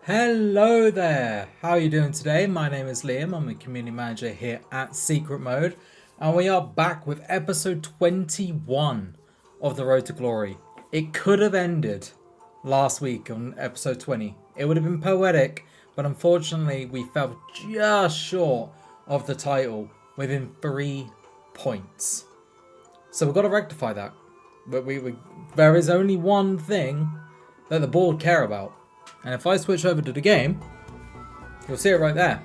Hello there, how are you doing today? My name is Liam, I'm a community manager here at Secret Mode, and we are back with episode 21 of The Road to Glory. It could have ended last week on episode 20. It would have been poetic, but unfortunately we fell just short of the title within 3 points. So we've got to rectify that. But there is only one thing that the board care about. And if I switch over to the game, you'll see it right there.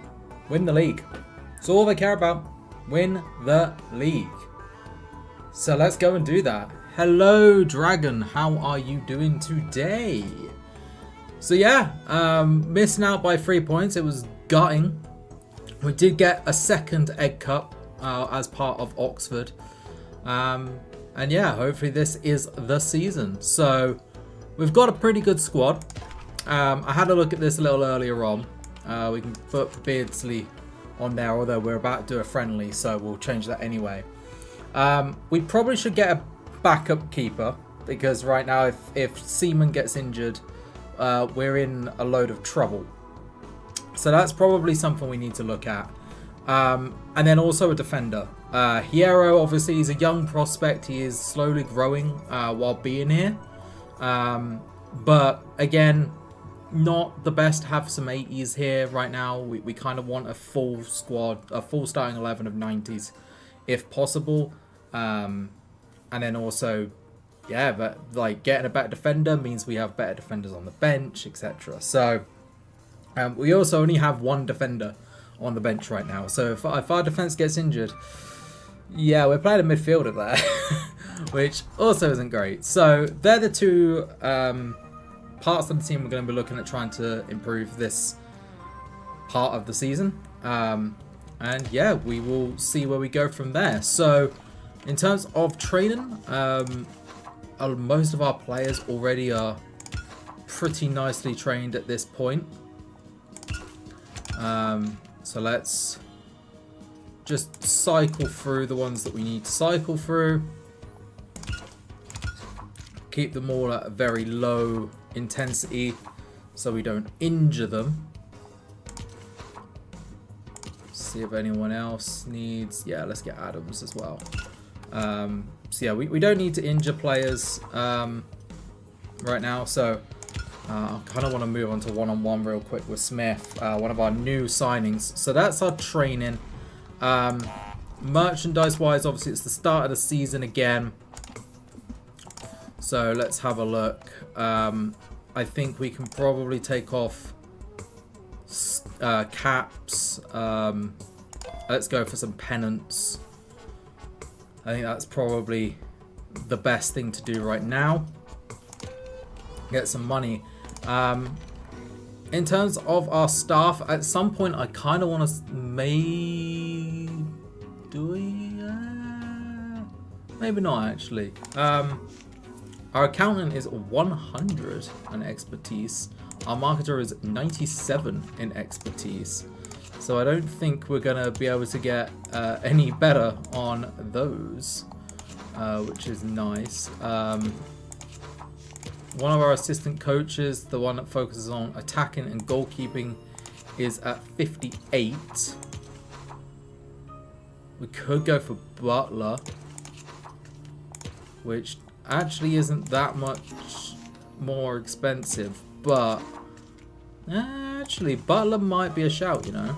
Win the league. It's all they care about. Win the league. So let's go and do that. Hello, Dragon. How are you doing today? So yeah, missing out by 3 points. It was gutting. We did get a second Egg Cup as part of Oxford. And yeah, hopefully this is the season. So we've got a pretty good squad. I had a look at this a little earlier on. We can put Beardsley on there, although we're about to do a friendly, so we'll change that anyway. We probably should get a backup keeper, because right now if Seaman gets injured, we're in a load of trouble. So that's probably something we need to look at. And then also a defender. Hierro, obviously, he's a young prospect. He is slowly growing while being here. But again, not the best to have some 80s here right now. We kind of want a full squad, a full starting 11 of 90s if possible. And then also, yeah, but like getting a better defender means we have better defenders on the bench, etc. So we also only have one defender on the bench right now. So if our defense gets injured, yeah, we're playing a midfielder there, which also isn't great. So they're the two parts of the team we're going to be looking at trying to improve this part of the season. And yeah, we will see where we go from there. So in terms of training, most of our players already are pretty nicely trained at this point. So let's just cycle through the ones that we need to cycle through. Keep them all at a very low intensity so we don't injure them. See if anyone else needs... Yeah, let's get Adams as well. So yeah, we don't need to injure players right now. So I kind of want to move on to one-on-one real quick with Smith, one of our new signings. So that's our training. Merchandise-wise, obviously it's the start of the season again. So let's have a look. I think we can probably take off caps. Let's go for some pennants. I think that's probably the best thing to do right now. Get some money. In terms of our staff, at some point I kind of want to maybe not actually. Our accountant is 100 in expertise. Our marketer is 97 in expertise. So I don't think we're going to be able to get any better on those, which is nice. One of our assistant coaches, the one that focuses on attacking and goalkeeping, is at 58. We could go for Butler, which actually isn't that much more expensive, but actually Butler might be a shout, you know.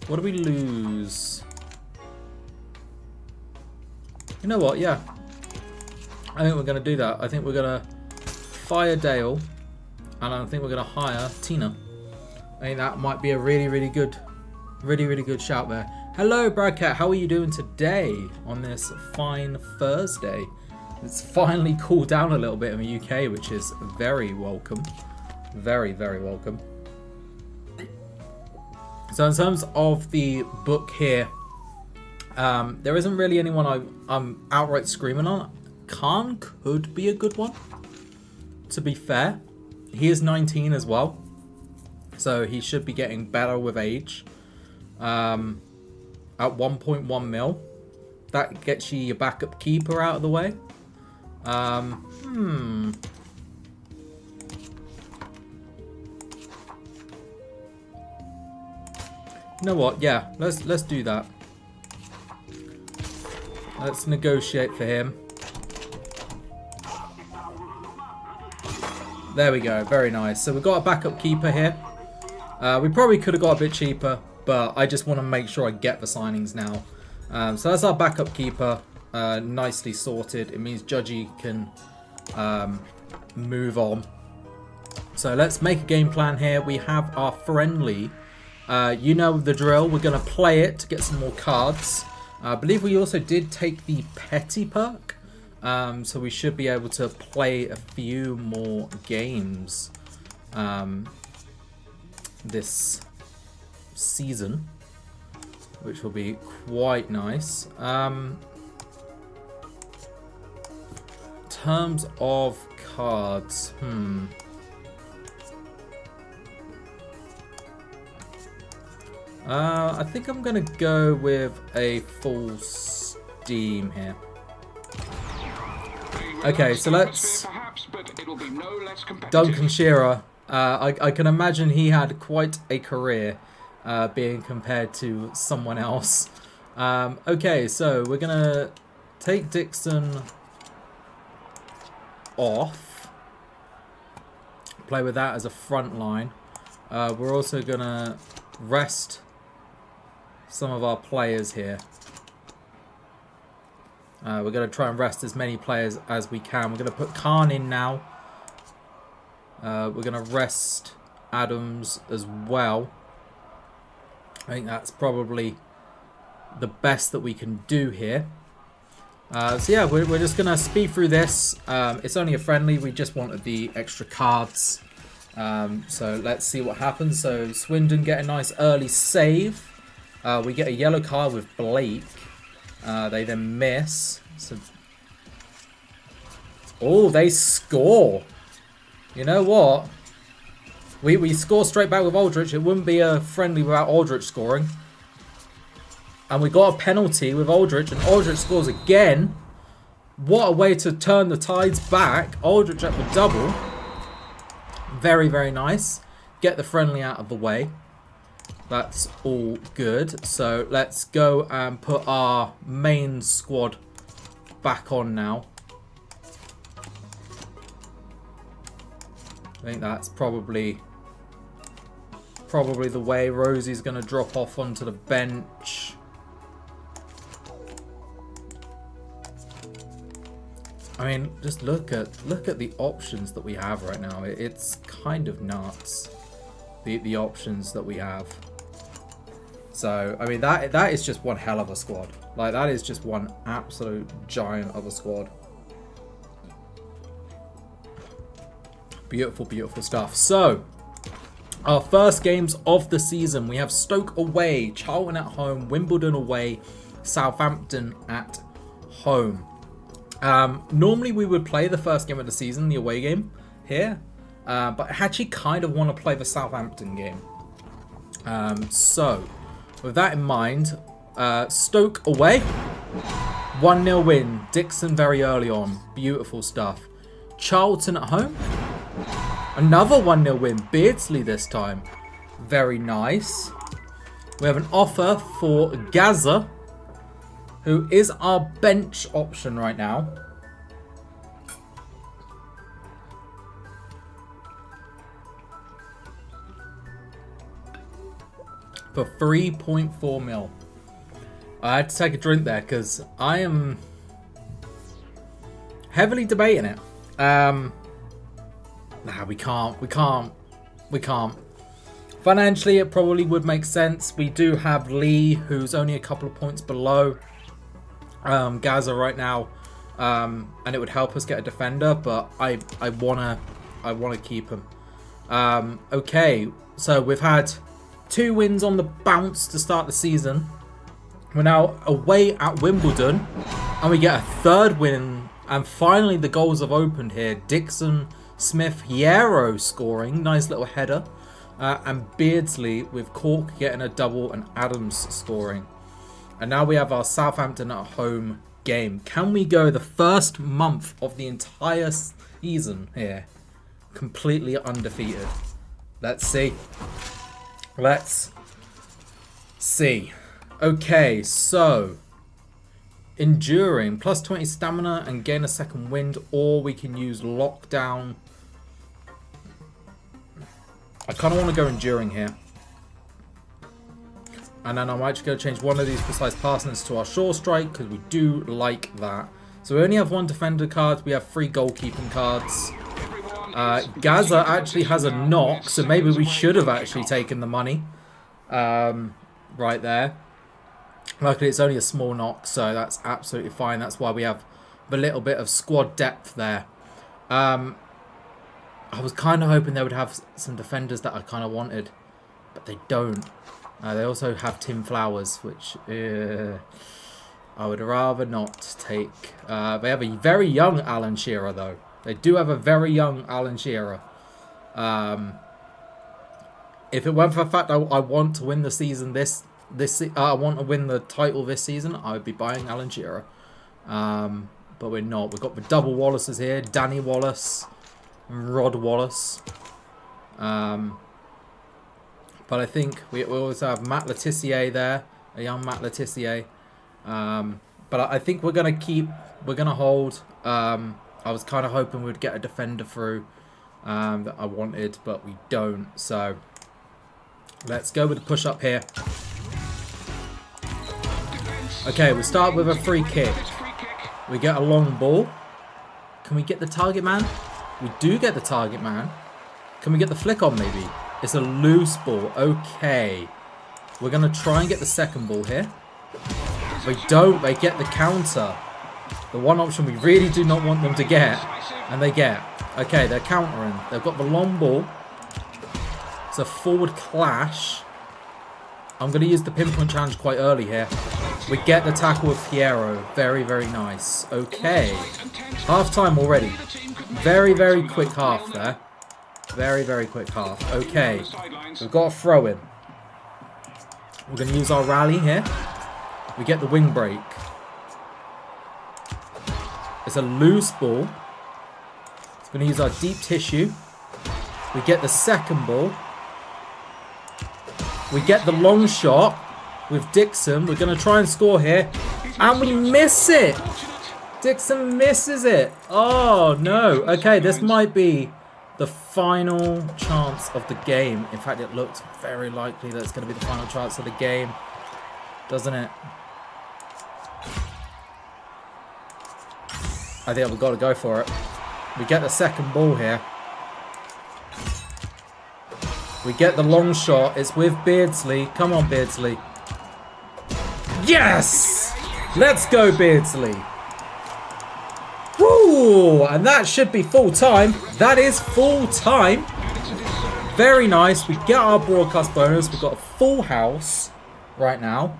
What do we lose? You know what, yeah, I think we're going to do that. I think we're going to fire Dale, and I think we're going to hire Tina. I think that might be a really good shout there. Hello, Bradcat. How are you doing today on this fine Thursday? It's finally cooled down a little bit in the UK, which is very welcome. Very welcome. So in terms of the book here, there isn't really anyone I'm outright screaming on. Khan could be a good one, to be fair. He is 19 as well, so he should be getting better with age. At 1.1 mil, that gets you your backup keeper out of the way. You know what? Yeah, let's do that. Let's negotiate for him. There we go. Very nice. So we've got a backup keeper here. We probably could have got a bit cheaper, but I just want to make sure I get the signings now. So that's our backup keeper. Nicely sorted. It means Judgy can move on. So let's make a game plan here. We have our friendly. You know the drill. We're going to play it to get some more cards. I believe we also did take the petty perk. So we should be able to play a few more games this season, which will be quite nice. Terms of cards, I think I'm gonna go with a full steam here. Okay, so let's Duncan Shearer. I can imagine he had quite a career being compared to someone else. Okay, so we're gonna take Dixon off, play with that as a front line. We're also gonna rest some of our players here. We're going to try and rest as many players as we can. We're going to put Khan in now. We're going to rest Adams as well. I think that's probably the best that we can do here. So yeah, we're just going to speed through this. It's only a friendly. We just wanted the extra cards. So let's see what happens. So Swindon get a nice early save. We get a yellow card with Blake. They then miss. So, oh, they score. You know what? We score straight back with Aldrich. It wouldn't be a friendly without Aldrich scoring. And we got a penalty with Aldrich, and Aldrich scores again. What a way to turn the tides back. Aldrich at the double. Very, very nice. Get the friendly out of the way. That's all good. So let's go and put our main squad back on now. I think that's probably the way. Rosie's going to drop off onto the bench. I mean, just look at the options that we have right now. It's kind of nuts. The options that we have. So, I mean, that is just one hell of a squad. Like, that is just one absolute giant of a squad. Beautiful, beautiful stuff. So, our first games of the season. We have Stoke away, Charlton at home, Wimbledon away, Southampton at home. Normally, we would play the first game of the season, the away game, here. But I actually kind of want to play the Southampton game. So, with that in mind, Stoke away, 1-0 win. Dixon very early on. Beautiful stuff. Charlton at home, another 1-0 win. Beardsley this time. Very nice. We have an offer for Gaza, who is our bench option right now. For 3.4 mil. I had to take a drink there because I am heavily debating it. Nah, we can't. Financially, it probably would make sense. We do have Lee, who's only a couple of points below Gaza right now, and it would help us get a defender. But I wanna keep him. Okay, so we've had 2 wins on the bounce to start the season. We're now away at Wimbledon, and we get a 3rd win. And finally, the goals have opened here. Dixon, Smith, Hierro scoring. Nice little header. And Beardsley with Cork getting a double and Adams scoring. And now we have our Southampton at home game. Can we go the first month of the entire season here completely undefeated? Let's see. Let's see. Okay, so enduring, plus 20 stamina and gain a second wind, or we can use lockdown. I kind of want to go enduring here. And then I'm actually going to change one of these precise passings to our sure strike, because we do like that. So we only have 1 defender card. We have 3 goalkeeping cards. Gaza actually has a knock, so maybe we should have actually taken the money. Right there. Luckily it's only a small knock, so that's absolutely fine. That's why we have a little bit of squad depth there. I was kind of hoping they would have some defenders that I kind of wanted, but they don't. They also have Tim Flowers, which I would rather not take. They have a very young Alan Shearer, though. They do have a very young Alan Shearer. If it weren't for the fact I want to win the season I want to win the title this season, I would be buying Alan Shearer. But we're not. We've got the double Wallaces here. Danny Wallace and Rod Wallace. But I think we also have Matt Letitia there. A young Matt Letitia. But I think we're going to hold. I was kind of hoping we'd get a defender through that I wanted, but we don't. So let's go with the push up here. Okay, we start with a free kick. We get a long ball. Can we get the target man? We do get the target man. Can we get the flick on maybe? It's a loose ball. Okay. We're going to try and get the second ball here. They don't. They get the counter. The one option we really do not want them to get. And they get. Okay, they're countering. They've got the long ball. It's a forward clash. I'm going to use the pinpoint challenge quite early here. We get the tackle with Piero. Very, very nice. Okay. Half time already. Very, very quick half there. Very, very quick half. Okay. We've got a throw in. We're going to use our rally here. We get the wing break. It's a loose ball. It's going to use our deep tissue. We get the second ball. We get the long shot with Dixon. We're going to try and score here. And we miss it. Dixon misses it. Oh, no. Okay, this might be the final chance of the game. In fact, it looks very likely that it's going to be the final chance of the game. Doesn't it? I think we've got to go for it. We get the second ball here. We get the long shot. It's with Beardsley. Come on, Beardsley. Yes! Let's go, Beardsley. Woo! And that should be full time. That is full time. Very nice. We get our broadcast bonus. We've got a full house right now.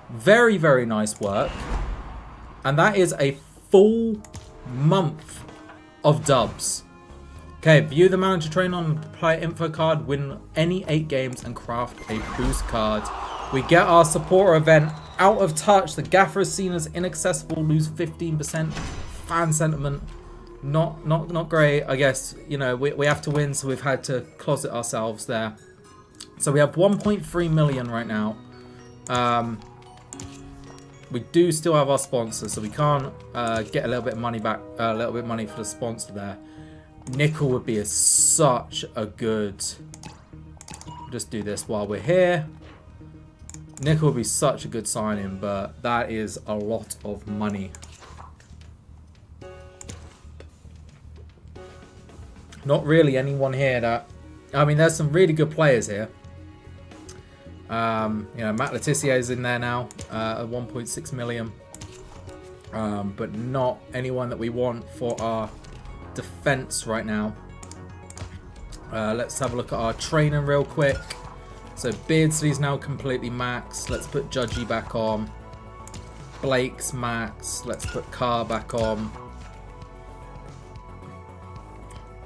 Very, very nice work. And that is a full month of dubs. Okay, view the manager train on player info card, win any 8 games and craft a boost card. We get our supporter event out of touch. The gaffer is seen as inaccessible, lose 15%. Fan sentiment, not great. I guess, you know, we have to win, so we've had to closet ourselves there. So we have 1.3 million right now. We do still have our sponsor, so we can't get a little bit of money back, a little bit of money for the sponsor there. Nickel would be such a good... Just do this while we're here. Nickel would be such a good sign-in, but that is a lot of money. Not really anyone here that... I mean, there's some really good players here. You know, Matt Letitia is in there now at 1.6 million. But not anyone that we want for our defense right now. Let's have a look at our training real quick. So Beardsley's now completely maxed. Let's put Judgy back on. Blake's maxed. Let's put Carr back on.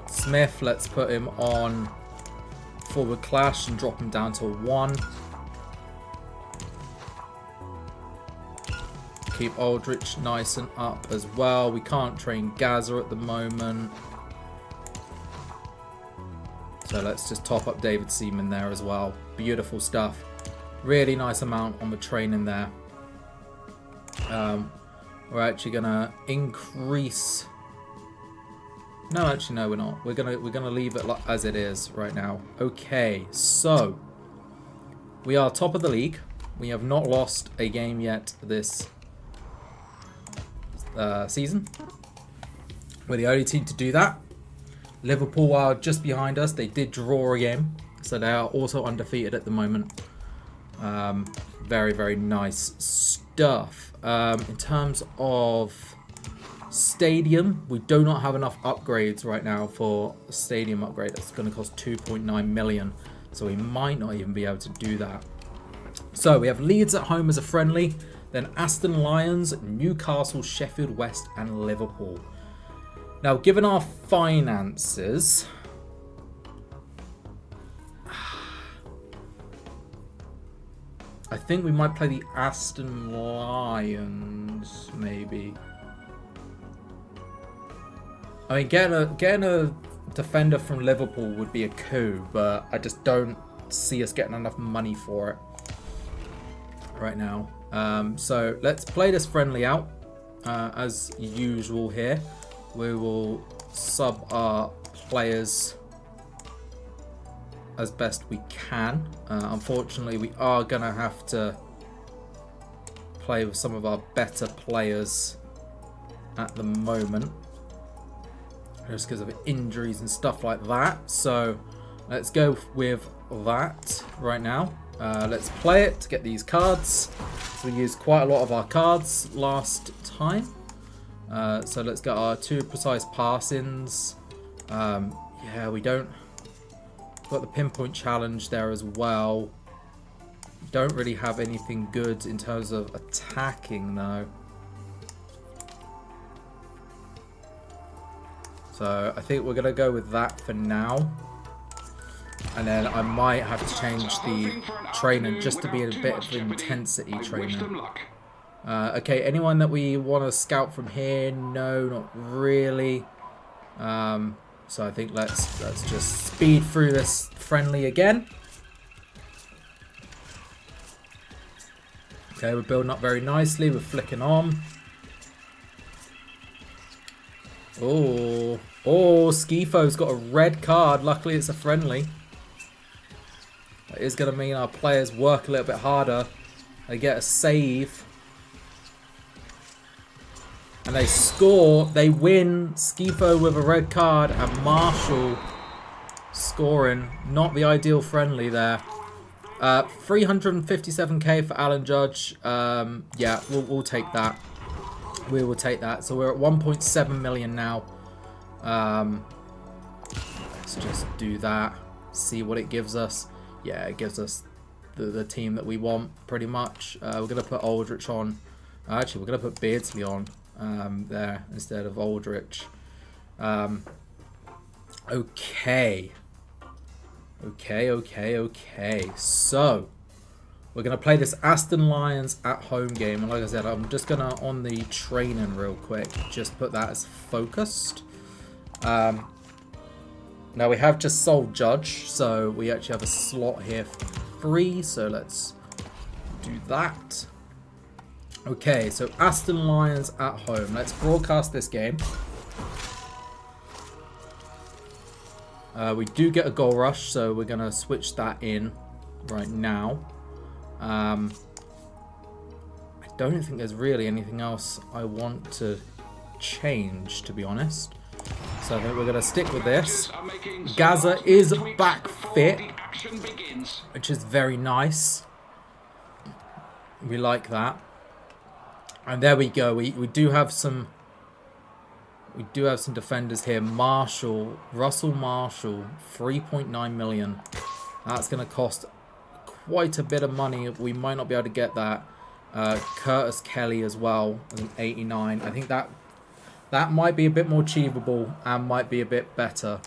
Smith, let's put him on forward clash and drop him down to 1. keep Aldrich nice and up as well. We can't train Gaza at the moment. So let's just top up David Seaman there as well. Beautiful stuff. Really nice amount on the training there. We're actually gonna increase. No, actually, no, we're not. We're gonna leave it as it is right now. Okay, so we are top of the league. We have not lost a game yet this season. We're the only team to do that. Liverpool are just behind us. They did draw a game, so they are also undefeated at the moment. Very, very nice stuff. In terms of stadium, we do not have enough upgrades right now for a stadium upgrade. That's going to cost 2.9 million, so we might not even be able to do that. So we have Leeds at home as a friendly, then Aston Lions, Newcastle, Sheffield West, and Liverpool. Now, given our finances, I think we might play the Aston Lions, maybe. I mean, getting a defender from Liverpool would be a coup, but I just don't see us getting enough money for it right now. So let's play this friendly out as usual here. We will sub our players as best we can. Unfortunately, we are going to have to play with some of our better players at the moment, just because of injuries and stuff like that. So let's go with that right now. Let's play it to get these cards. So we used quite a lot of our cards last time. So let's get our 2 precise passings. Yeah, we don't... Got the pinpoint challenge there as well. Don't really have anything good in terms of attacking though. So I think we're going to go with that for now. And then I might have to change the training just to be a bit of intensity training. Okay, anyone that we want to scout from here? No, not really. So I think let's just speed through this friendly again. Okay, we're building up very nicely. We're flicking on. Oh, Schifo's got a red card. Luckily, it's a friendly. That is going to mean our players work a little bit harder. They get a save. And they score. They win. Schifo with a red card. And Marshall scoring. Not the ideal friendly there. 357k for Alan Judge. Yeah, we'll take that. We will take that. So we're at 1.7 million now. Let's just do that. See what it gives us. Yeah, it gives us the team that we want, pretty much. We're going to put Aldrich on. Actually, we're going to put Beardsley on there instead of Aldrich. Okay. So, we're going to play this Aston Lions at home game. And like I said, I'm just going to, on the training real quick, just put that as focused. Now we have just sold Judge, so we actually have a slot here free, so let's do that. Okay, so Aston Lions at home. Let's broadcast this game. We do get a goal rush, so we're going to switch that in right now. I don't think there's really anything else I want to change, to be honest. So I think we're going to stick with this. Gaza is back fit, which is very nice. We like that. And there we go. We do have some defenders here. Russell Marshall, 3.9 million. That's going to cost quite a bit of money. We might not be able to get that. Curtis Kelly as well, an 89. I think that might be a bit more achievable and might be a bit better.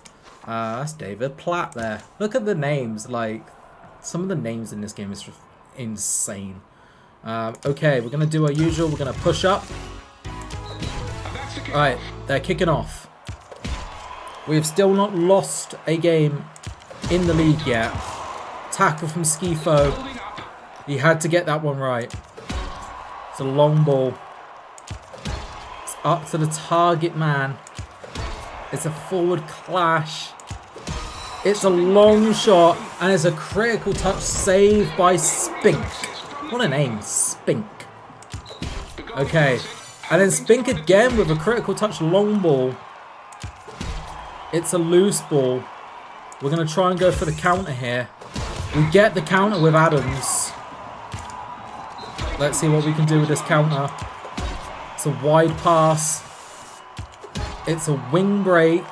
That's David Platt there. Look at the names. Like, some of the names in this game is just insane. Okay, we're going to do our usual. We're going to push up. Alright, they're kicking off. We have still not lost a game in the league yet. Tackle from Skifo. He had to get that one right. It's a long ball. It's up to the target man. It's a forward clash. It's a long shot. And it's a critical touch saved by Spink. What a name, Spink. Okay. And then Spink again with a critical touch long ball. It's a loose ball. We're going to try and go for the counter here. We get the counter with Adams. Let's see what we can do with this counter. It's a wide pass. It's a wing break.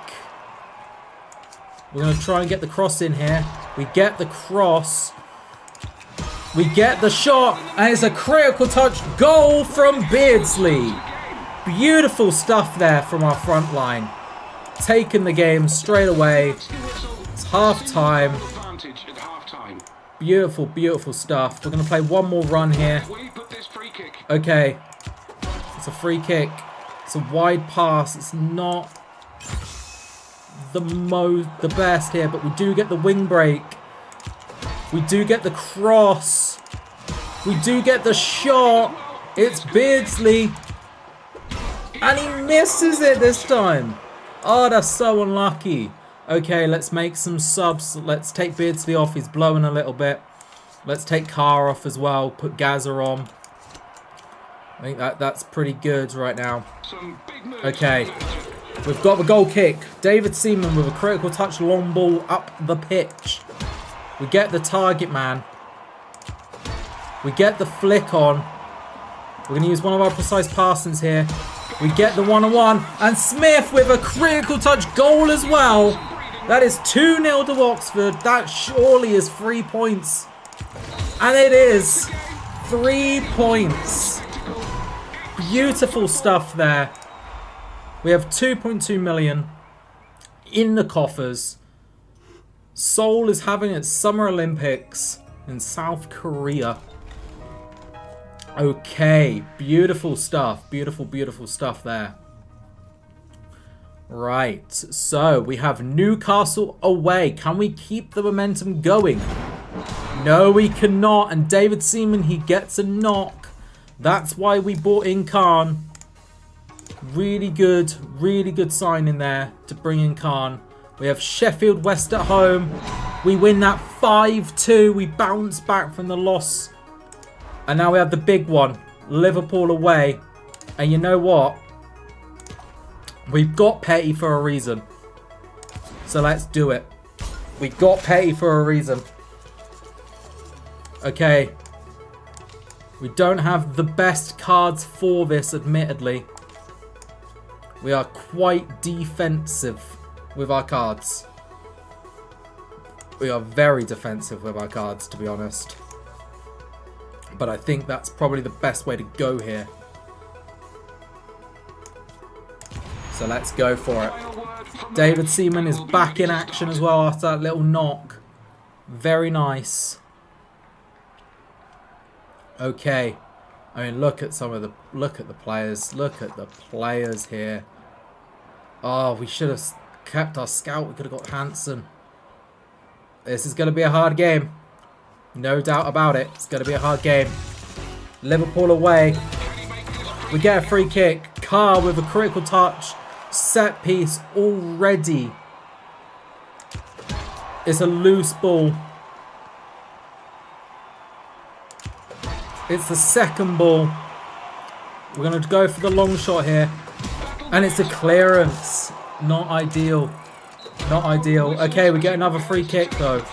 We're going to try and get the cross in here. We get the cross. We get the shot. And it's a critical touch goal from Beardsley. Beautiful stuff there from our front line. Taking the game straight away. It's half time. Beautiful, beautiful stuff. We're going to play one more run here. Okay. It's a free kick. It's a wide pass. It's not the best here, but we do get the wing break. We do get the cross. We do get the shot. It's Beardsley. And he misses it this time. Oh, that's so unlucky. Okay, let's make some subs. Let's take Beardsley off. He's blowing a little bit. Let's take Carr off as well. Put Gaza on. I think that's pretty good right now. Okay. We've got the goal kick. David Seaman with a critical touch long ball up the pitch. We get the target man. We get the flick on. We're going to use one of our precise passings here. We get the one-on-one. And Smith with a critical touch goal as well. That is 2-0 to Oxford. That surely is 3 points. And it is 3 points. Beautiful stuff there. We have 2.2 million in the coffers. Seoul is having its Summer Olympics in South Korea. Okay, beautiful stuff. Beautiful, beautiful stuff there. Right, so we have Newcastle away. Can we keep the momentum going? No, we cannot. And David Seaman, he gets a knock. That's why we brought in Khan. Really good sign in there to bring in Khan. We have Sheffield West at home. We win that 5-2. We bounce back from the loss. And now we have the big one. Liverpool away. And you know what? We've got Petty for a reason. So let's do it. We got Petty for a reason. Okay. We don't have the best cards for this, admittedly. We are quite defensive with our cards. We are very defensive with our cards, to be honest. But I think that's probably the best way to go here. So let's go for it. David Seaman is back in action as well after that little knock. Very nice. Okay. I mean, look at the players. Look at the players here. Oh, we should have kept our scout. We could have got Hansen. This is going to be a hard game. No doubt about it. It's going to be a hard game. Liverpool away. We get a free kick. Carr with a critical touch. Set piece already. It's a loose ball. It's the second ball. We're going to go for the long shot here. And it's a clearance. Not ideal. Not ideal. Okay, we get another free kick though.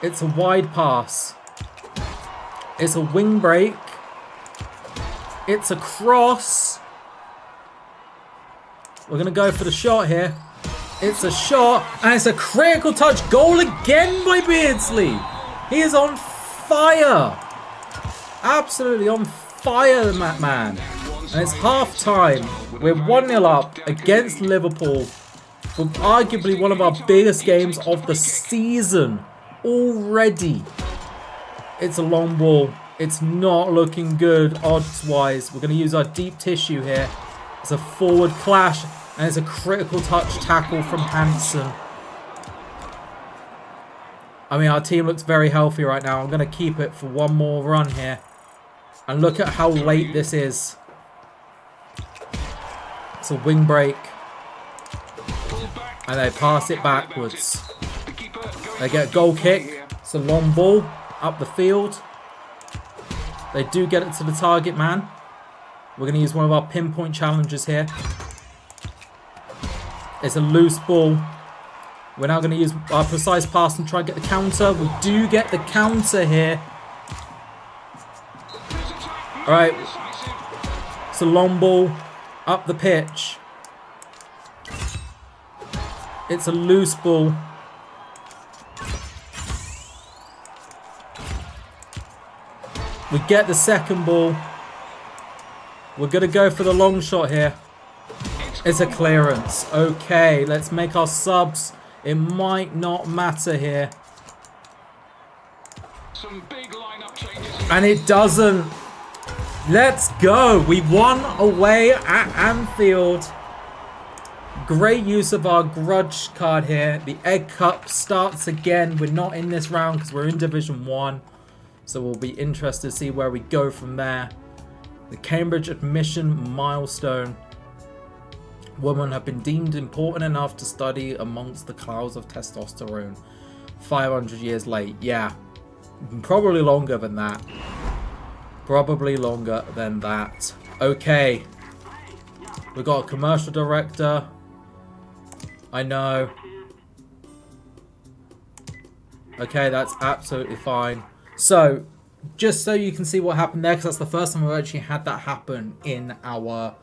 It's a wide pass. It's a wing break. It's a cross. We're going to go for the shot here. It's a shot. And it's a critical touch goal again by Beardsley. He is on fire. Absolutely on fire, that man. And it's half time. We're 1-0 up against Liverpool. For arguably one of our biggest games of the season already. It's a long ball. It's not looking good odds-wise. We're going to use our deep tissue here. It's a forward clash, and it's a critical touch tackle from Hansen. I mean, our team looks very healthy right now. I'm going to keep it for one more run here. And look at how late this is. It's a wing break. And they pass it backwards. They get a goal kick. It's a long ball up the field. They do get it to the target man. We're going to use one of our pinpoint challenges here. It's a loose ball. We're now going to use our precise pass and try and get the counter. We do get the counter here. Alright. It's a long ball up the pitch. It's a loose ball. We get the second ball. We're going to go for the long shot here. It's a clearance. Okay, let's make our subs. It might not matter here. Some big lineup changes. And it doesn't. Let's go. We won away at Anfield. Great use of our grudge card here. The Egg Cup starts again. We're not in this round because we're in Division 1. So we'll be interested to see where we go from there. The Cambridge admission milestone. Women have been deemed important enough to study amongst the clouds of testosterone. 500 years late. Yeah. Probably longer than that. Probably longer than that. Okay. We got a commercial director. I know. Okay, that's absolutely fine. So, just so you can see what happened there, because that's the first time we've actually had that happen in our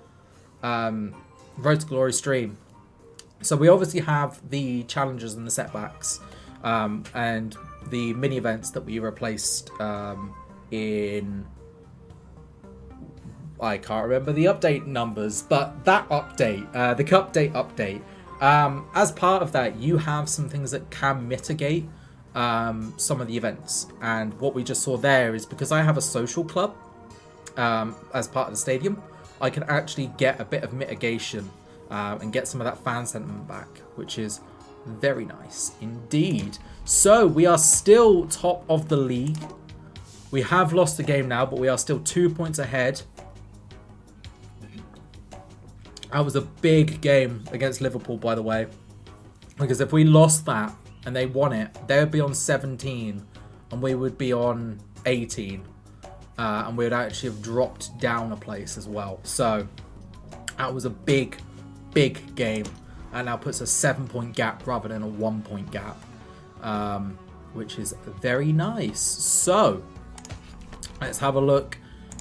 Road to Glory stream. So we obviously have the challenges and the setbacks, and the mini events that we replaced in... I can't remember the update numbers, but that update, the update update, as part of that, you have some things that can mitigate some of the events. And what we just saw there is because I have a social club as part of the stadium, I can actually get a bit of mitigation and get some of that fan sentiment back, which is very nice indeed. So we are still top of the league. We have lost a game now, but we are still 2 points ahead. That was a big game against Liverpool, by the way, because if we lost that and they won it, they would be on 17 and we would be on 18, and we would actually have dropped down a place as well. So that was a big game, and now puts a 7-point gap rather than a 1-point gap, which is very nice. So let's have a look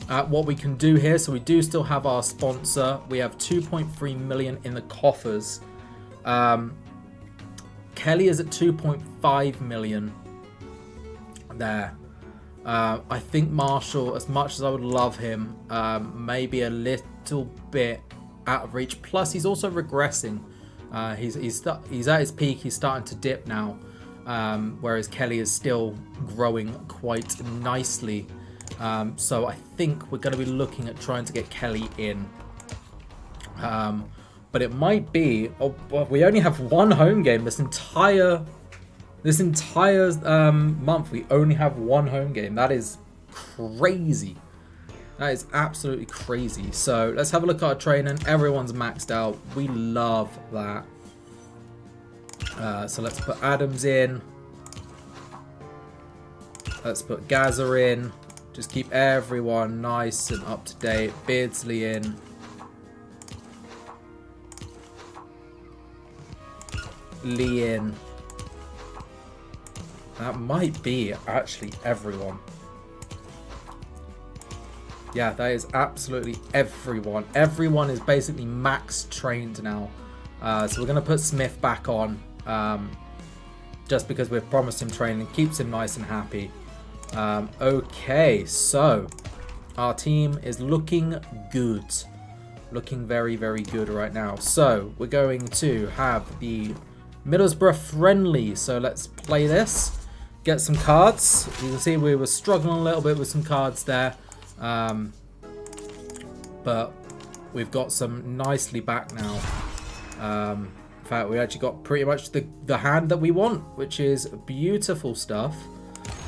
at what we can do here. So we do still have our sponsor. We have 2.3 million in the coffers. Kelly is at 2.5 million there. I think Marshall, as much as I would love him, maybe a little bit out of reach. Plus he's also regressing. He's at his peak. He's starting to dip now, whereas Kelly is still growing quite nicely. So I think we're going to be looking at trying to get Kelly in. But it might be... Oh, well, we only have one home game this entire month. We only have one home game. That is crazy. That is absolutely crazy. So let's have a look at our training. Everyone's maxed out. We love that. So let's put Adams in. Let's put Gaza in. Just keep everyone nice and up to date. Beardsley in. Lee in. That might be actually everyone. Yeah, that is absolutely everyone. Everyone is basically max trained now. So we're going to put Smith back on. Just because we've promised him training. Keeps him nice and happy. Okay, so our team is looking good. Looking very, very good right now. So we're going to have the Middlesbrough friendly. So let's play this. get some cards. You can see we were struggling a little bit with some cards there. But we've got some nicely back now. In fact, we actually got pretty much the hand that we want, which is beautiful stuff.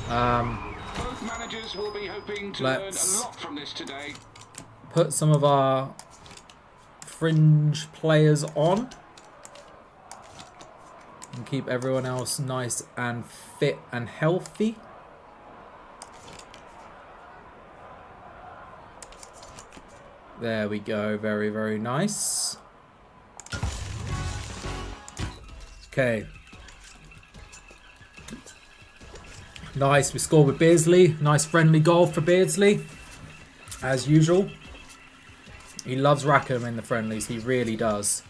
Both managers will be hoping to learn a lot from this today. Put some of our fringe players on. And keep everyone else nice and fit and healthy. There we go. Very, very nice. Okay. Nice. We scored with Beardsley. Nice friendly goal for Beardsley. As usual. He loves Rackham in the friendlies. He really does.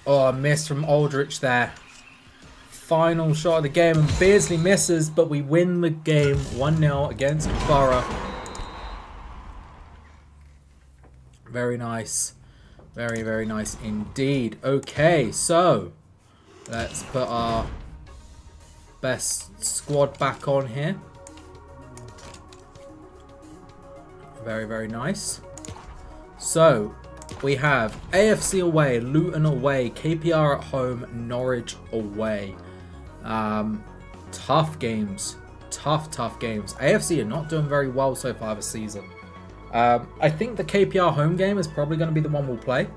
Oh, a miss from Aldrich there. Final shot of the game. And Beardsley misses, but we win the game 1-0 against Borough. Very nice. Very, very nice indeed. Okay, so let's put our best squad back on here. Very, very nice. So we have AFC away, Luton away, KPR at home, Norwich away. Tough games. Tough games. AFC are not doing very well so far this season. I think the KPR home game is probably going to be the one we'll play.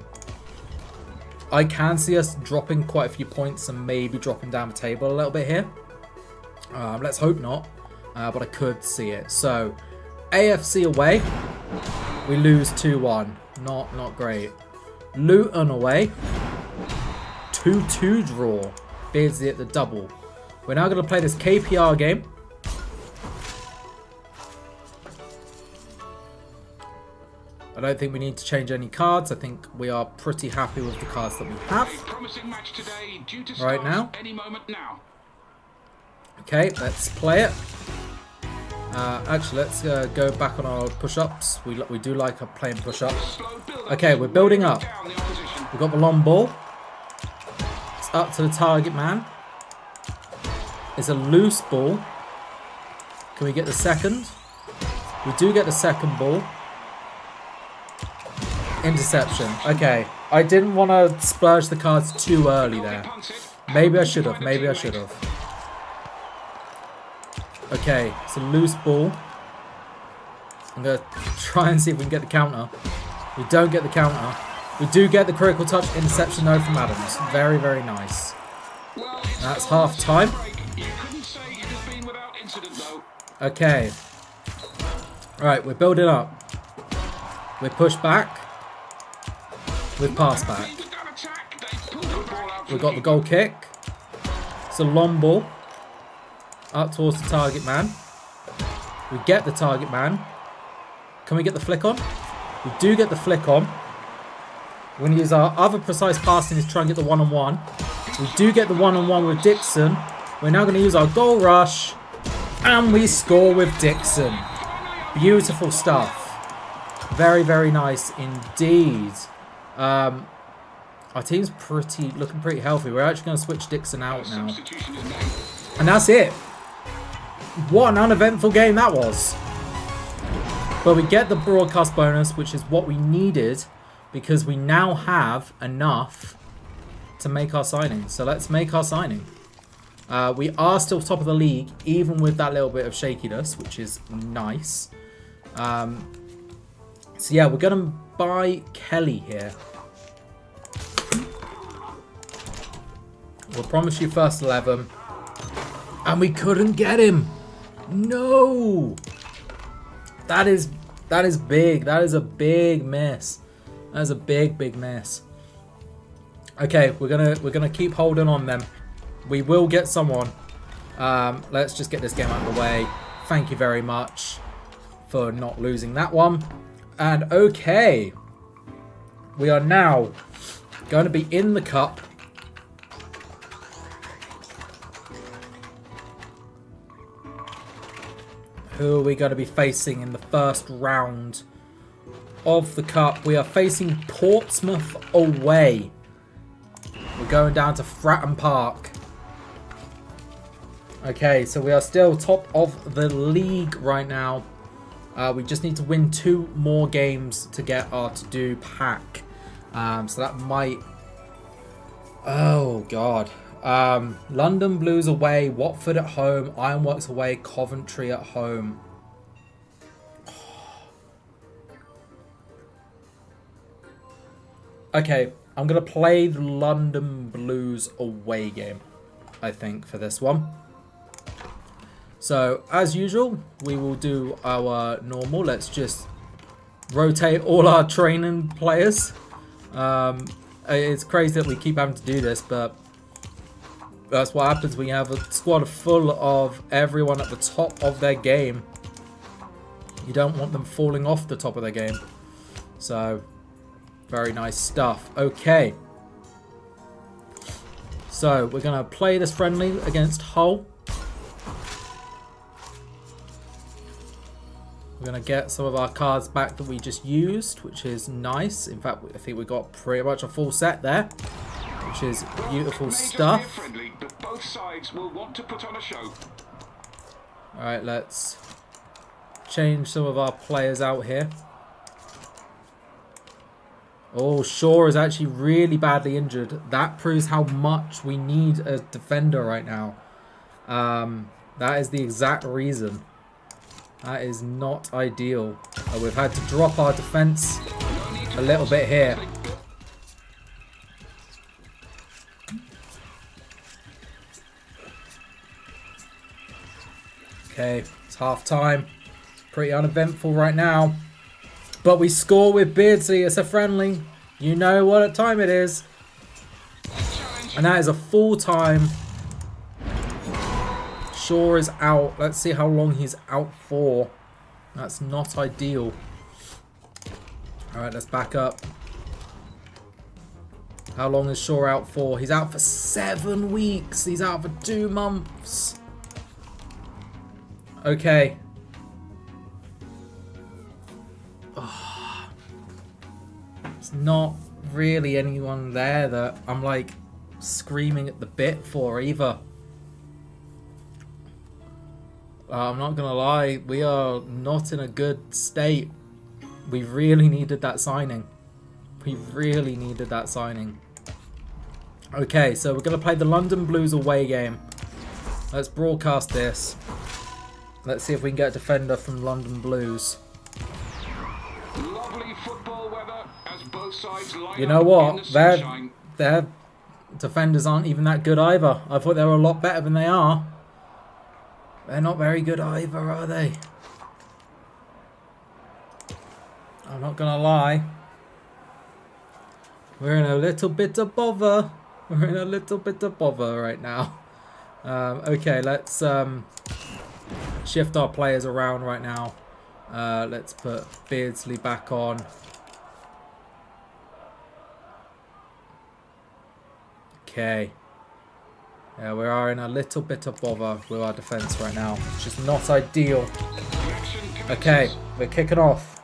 I can see us dropping quite a few points and maybe dropping down the table a little bit here. Let's hope not, but I could see it. So, AFC away, we lose 2-1. Not great. Luton away, 2-2 draw. Beardsley at the double. We're now going to play this KPR game. I don't think we need to change any cards. I think we are pretty happy with the cards that we have right now. Okay, let's play it. Actually, let's go back on our push-ups. We do like playing push-ups. Okay, we're building up. We've got the long ball. It's up to the target man. It's a loose ball. Can we get the second? We do get the second ball. Interception. Okay. I didn't want to splurge the cards too early there. Maybe I should have. Maybe I should have. Okay. It's a loose ball. I'm going to try and see if we can get the counter. We don't get the counter. We do get the critical touch interception though from Adams. Very, very nice. That's half time. Okay. Alright, we're building up. We push back. With pass back. We've got the goal kick. It's a long ball. Up towards the target man. We get the target man. Can we get the flick on? We do get the flick on. We're going to use our other precise passing to try and get the one-on-one. We do get the one-on-one with Dixon. We're now going to use our goal rush. And we score with Dixon. Beautiful stuff. Very, very nice indeed. Our team's looking pretty healthy. We're actually going to switch Dixon out now. And that's it. What an uneventful game that was. But we get the broadcast bonus, which is what we needed, because we now have enough to make our signing. So let's make our signing. We are still top of the league, even with that little bit of shakiness, which is nice. So yeah, we're going to buy Kelly here. We'll promise you first 11. And we couldn't get him. No. That is big. That is a big miss. That is a big miss. Okay, we're gonna keep holding on them. We will get someone. Let's just get this game out of the way. Thank you very much for not losing that one. And okay, we are now going to be in the cup. Who are we going to be facing in the first round of the cup? We are facing Portsmouth away. We're going down to Fratton Park. Okay, so we are still top of the league right now. We just need to win 2 more games to get our to-do pack. So that might... Oh, God. London Blues away, Watford at home, Ironworks away, Coventry at home. Okay, I'm going to play the London Blues away game, I think, for this one. So, as usual, we will do our normal. Let's just rotate all our training players. It's crazy that we keep having to do this, but that's what happens when you have a squad full of everyone at the top of their game. You don't want them falling off the top of their game. So, very nice stuff. Okay. So, we're going to play this friendly against Hull. We're going to get some of our cards back that we just used, which is nice. In fact, I think we got pretty much a full set there, which is beautiful stuff. Friendly, but both sides will want to put on a show. Alright, let's change some of our players out here. Oh, Shaw is actually really badly injured. That proves how much we need a defender right now. That is the exact reason. That is not ideal. We've had to drop our defense a little bit here. Okay, it's half time. Pretty uneventful right now. But we score with Beardsley. It's a friendly. You know what time it is. And that is a full time. Shaw is out. Let's see how long he's out for. That's not ideal. Alright, let's back up. How long is Shaw out for? He's out for 7 weeks. He's out for 2 months. Okay. Oh. There's not really anyone there that I'm like screaming at the bit for either. I'm not gonna lie, we are not in a good state. We really needed that signing. We really needed that signing. Okay, so we're gonna play the London Blues away game. Let's broadcast this. Let's see if we can get a defender from London Blues. Lovely football weather as both sides line You know up what? in the sunshine. Their defenders aren't even that good either. I thought they were a lot better than they are. They're not very good either, are they? I'm not gonna lie. We're in a little bit of bother. We're in a little bit of bother right now. Okay, let's shift our players around right now. Let's put Beardsley back on. Okay. Yeah, we are in a little bit of bother with our defense right now, which is not ideal. Okay, we're kicking off.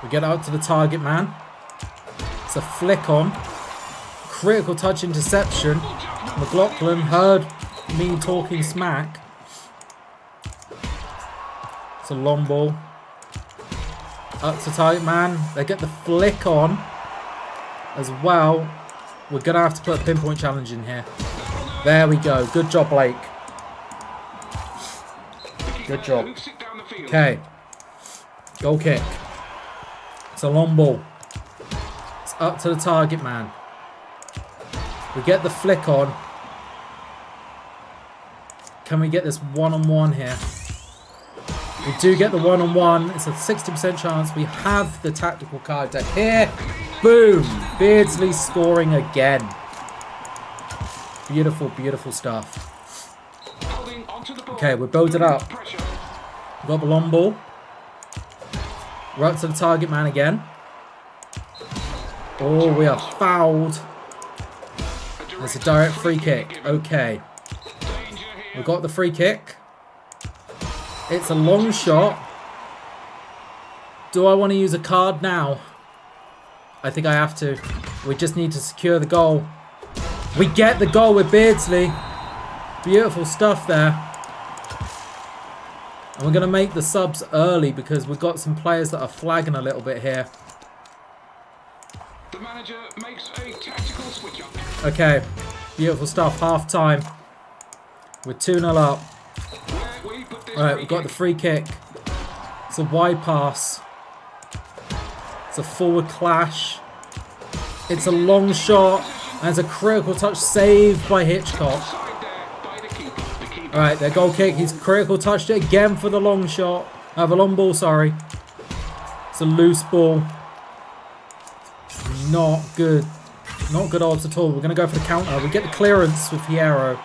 We get out to the target man. It's a flick on. Critical touch interception. McLaughlin heard me talking smack. It's a long ball. Up to target man. They get the flick on as well. We're going to have to put a pinpoint challenge in here. There we go. Good job, Blake. Good job. Okay. Goal kick. It's a long ball. It's up to the target man. We get the flick on. Can we get this one-on-one here? We do get the one-on-one. It's a 60% chance. We have the tactical card deck here. Boom! Beardsley scoring again. Beautiful, beautiful stuff. Okay, we're building up. We've got the long ball. We're up to the target man again. Oh, we are fouled. It's a direct free kick. Okay. We've got the free kick. It's a long shot. Do I want to use a card now? I think I have to. We just need to secure the goal. We get the goal with Beardsley. Beautiful stuff there. And we're going to make the subs early because we've got some players that are flagging a little bit here. The manager makes a tactical switch up. Okay, beautiful stuff. Half time. We're 2-0 up. Alright, we've got the free kick. It's a wide pass. It's a forward clash. It's a long shot. And it's a critical touch saved by Hitchcock. Alright, their goal kick. He's critical touched it again for the long shot. The long ball, sorry. It's a loose ball. Not good. Not good odds at all. We're going to go for the counter. We get the clearance with Hierro.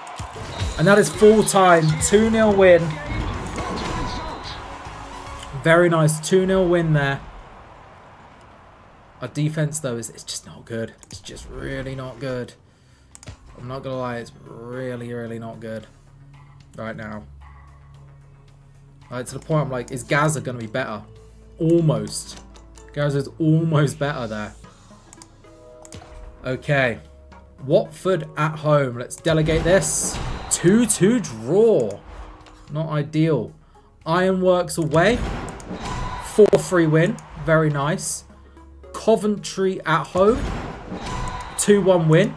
And that is full time. 2-0 win. Very nice. 2-0 win there. Our defense, though, is just not good. It's just really not good. I'm not going to lie. It's really, really not good right now. Right, to the point I'm like, is Gaza going to be better? Almost. Gaza's almost better there. Okay. Watford at home. Let's delegate this. 2-2 draw. Not ideal. Ironworks away. 4-3 win. Very nice. Coventry at home. 2-1 win.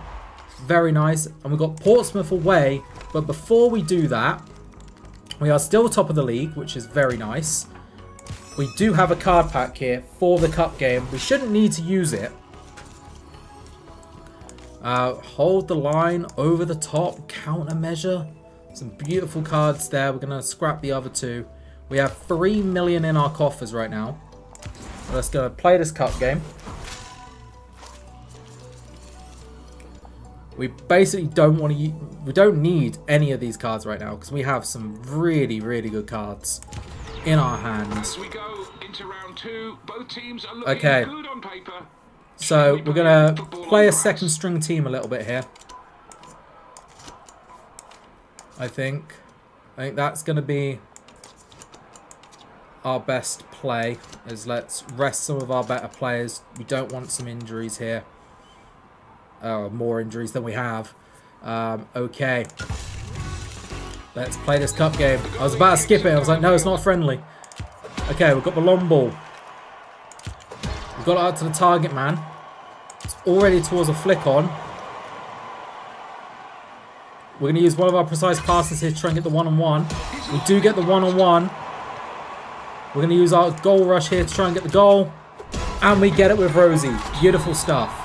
Very nice. And we've got Portsmouth away. But before we do that, we are still top of the league, which is very nice. We do have a card pack here for the cup game. We shouldn't need to use it. Hold the line over the top. Countermeasure. Some beautiful cards there. We're going to scrap the other two. We have 3 million in our coffers right now. Let's go play this cup game. We basically don't want to. We don't need any of these cards right now because we have some really, really good cards in our hands. As we go into round 2, both teams are looking good on paper. So we're gonna play a second string team a little bit here. I think that's gonna be our best play. Is let's rest some of our better players. We don't want some injuries here. More injuries than we have. Okay. Let's play this cup game. I was about to skip it. I was like, no, it's not friendly. Okay, we've got the long ball. We've got it out to the target man. It's already towards a flick on. We're going to use one of our precise passes here to try and get the one-on-one. We do get the one-on-one. We're going to use our goal rush here to try and get the goal. And we get it with Rosie. Beautiful stuff.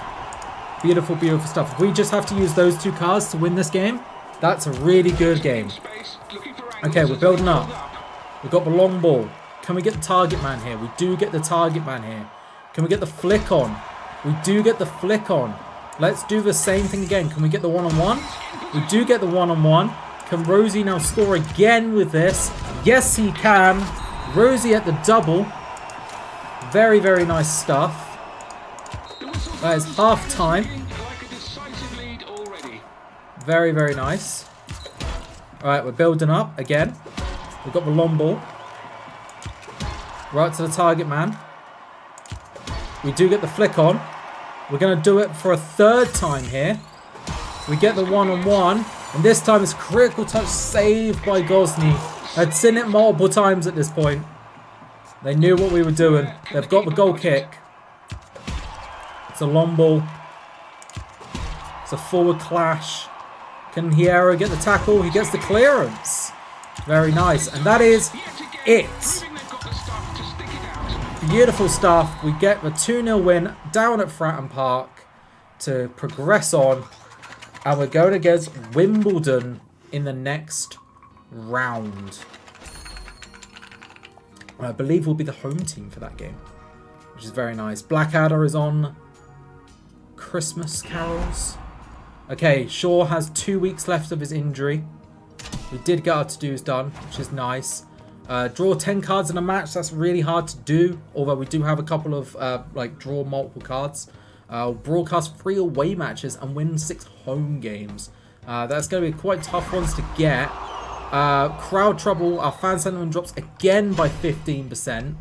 Beautiful, beautiful stuff. If we just have to use those two cards to win this game, that's a really good game. Okay, we're building up. We've got the long ball. Can we get the target man here? We do get the target man here. Can we get the flick on? We do get the flick on. Let's do the same thing again. Can we get the one-on-one? We do get the one-on-one. Can Rosie now score again with this? Yes, he can. Rosie at the double. Very, very nice stuff. That is half time. Very, very nice. Alright, we're building up again. We've got the long ball. Right to the target man. We do get the flick on. We're going to do it for a third time here. We get the one-on-one. And this time it's critical touch saved by Gosney. I'd seen it multiple times at this point. They knew what we were doing. They've got the goal kick. It's a long ball. It's a forward clash. Can Hierro get the tackle? He gets the clearance. Very nice. And that is it. Beautiful stuff. We get the 2-0 win down at Fratton Park to progress on. And we're going against Wimbledon in the next round. I believe we'll be the home team for that game, which is very nice. Blackadder is on Christmas carols. Okay, Shaw has 2 weeks left of his injury. We did get our to-dos done, which is nice. Draw 10 cards in a match. That's really hard to do, although we do have a couple of draw multiple cards. Broadcast 3 away matches and win 6 home games. That's going to be quite tough ones to get. Crowd trouble. Our fan sentiment drops again by 15%.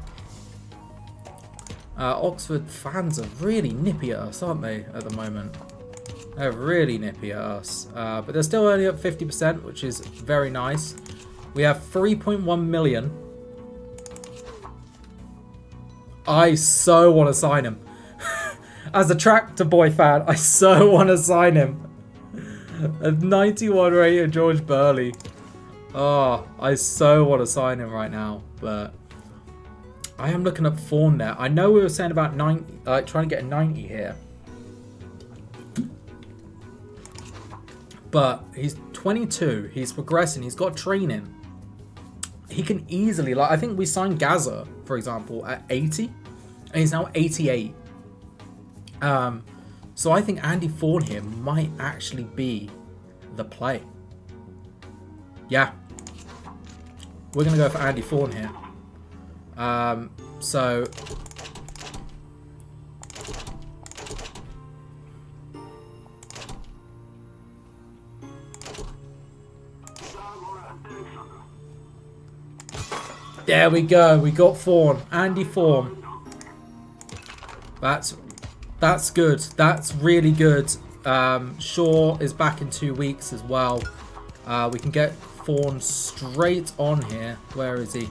Oxford fans are really nippy at us, aren't they, at the moment? They're really nippy at us. But they're still only up 50%, which is very nice. We have 3.1 million. I so want to sign him. As a Tractor Boy fan, I so want to sign him. A 91 rated George Burley. Oh, I so want to sign him right now. But I am looking up Fawn there. I know we were saying about 90, trying to get a 90 here. But he's 22. He's progressing. He's got training. He can easily, like, I think we signed Gaza, for example, at 80. And he's now 88. So I think Andy Fawn here might actually be the play. Yeah. We're going to go for Andy Fawn here. So... There we go. We got Fawn. Andy Fawn. That's good. That's really good. Shaw is back in 2 weeks as well. We can get Fawn straight on here. Where is he?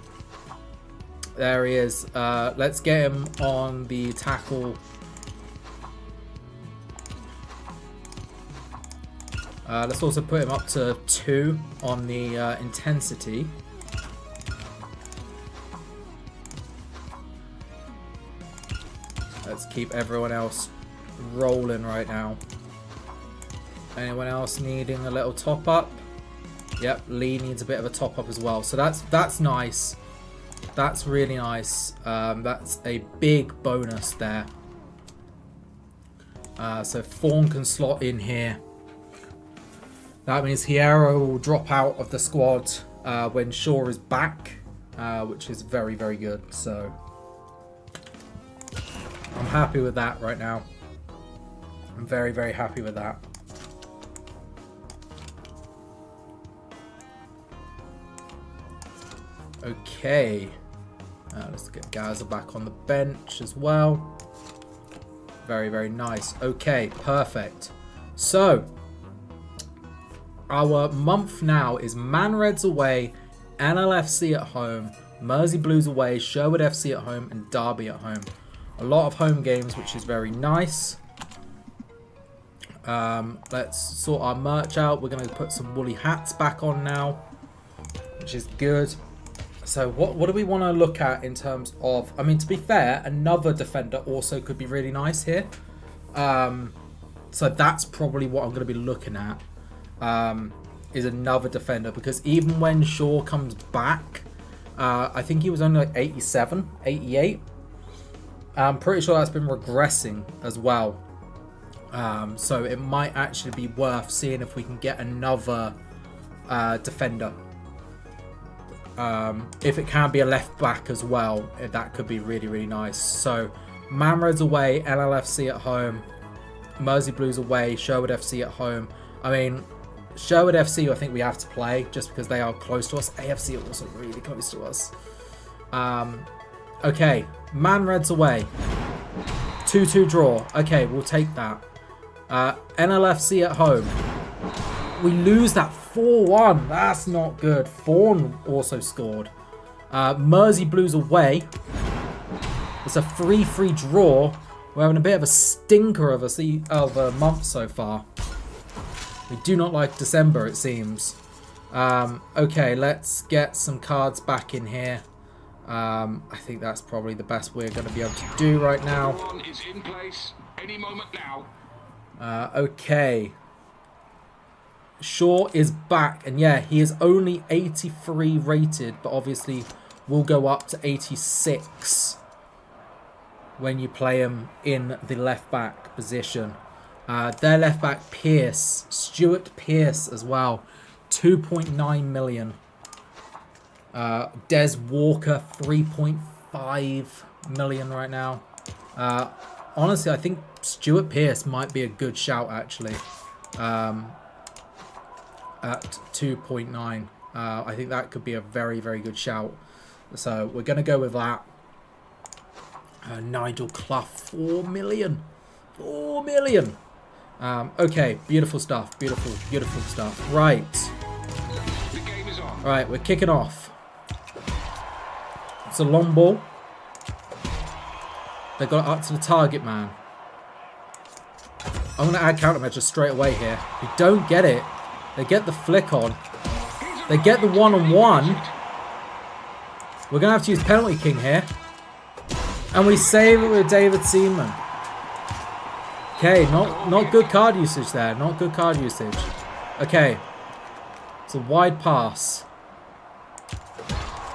There he is. Let's get him on the tackle. Let's also put him up to 2 on the intensity. Let's keep everyone else rolling right now. Anyone else needing a little top up? Yep, Lee needs a bit of a top up as well. So that's nice. That's really nice. That's a big bonus there. So Fawn can slot in here. That means Hierro will drop out of the squad when Shaw is back, which is very, very good. So I'm happy with that right now. I'm very, very happy with that. Okay. Let's get Gaza back on the bench as well. Very, very nice. Okay, perfect. So, our month now is Manreds away, NLFC at home, Mersey Blues away, Sherwood FC at home, and Derby at home. A lot of home games, which is very nice. Let's sort our merch out. We're going to put some woolly hats back on now, which is good. So what do we want to look at in terms of... I mean, to be fair, another defender also could be really nice here. So that's probably what I'm going to be looking at, is another defender. Because even when Shaw comes back, I think he was only like 87, 88. I'm pretty sure that's been regressing as well. So it might actually be worth seeing if we can get another defender. If it can be a left back as well, that could be really, really nice. So Manreds away, NLFC at home, Mersey Blues away, Sherwood FC at home. I mean, Sherwood FC I think we have to play just because they are close to us. AFC are also really close to us. Okay, Manreds away. 2-2 draw. Okay, we'll take that. NLFC at home. We lose that 4-1. That's not good. Fawn also scored. Mersey Blues away. It's a 3-3 draw. We're having a bit of a stinker of a month so far. We do not like December, it seems. Okay, let's get some cards back in here. I think that's probably the best we're going to be able to do right now. Is in place any moment now. Okay. Shaw is back, and yeah, he is only 83 rated, but obviously will go up to 86 when you play him in the left back position. Their left back, Pearce, Stuart Pearce as well, 2.9 million. Des Walker, 3.5 million right now. Honestly, I think Stuart Pearce might be a good shout, actually. At 2.9. I think that could be a very, very good shout. So we're going to go with that. Nigel Clough, 4 million. 4 million. Okay, beautiful stuff. Beautiful, beautiful stuff. Right. The game is on. Right, we're kicking off. It's a long ball. They got it up to the target man. I'm going to add countermeasures straight away here. They don't get it. They get the flick on. They get the one-on-one. We're going to have to use penalty king here. And we save it with David Seaman. Okay, not good card usage there. Not good card usage. Okay. It's a wide pass.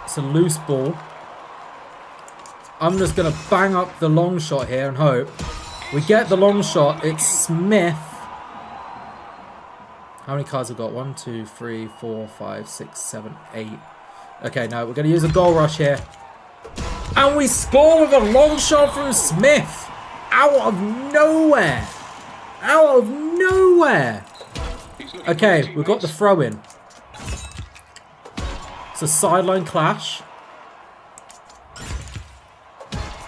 It's a loose ball. I'm just going to bang up the long shot here and hope. We get the long shot. It's Smith. How many cards have we got? 1, 2, 3, 4, 5, 6, 7, 8. Okay, no, we're going to use a goal rush here. And we score with a long shot from Smith. Out of nowhere. Out of nowhere. Okay, we've got the throw in. It's a sideline clash.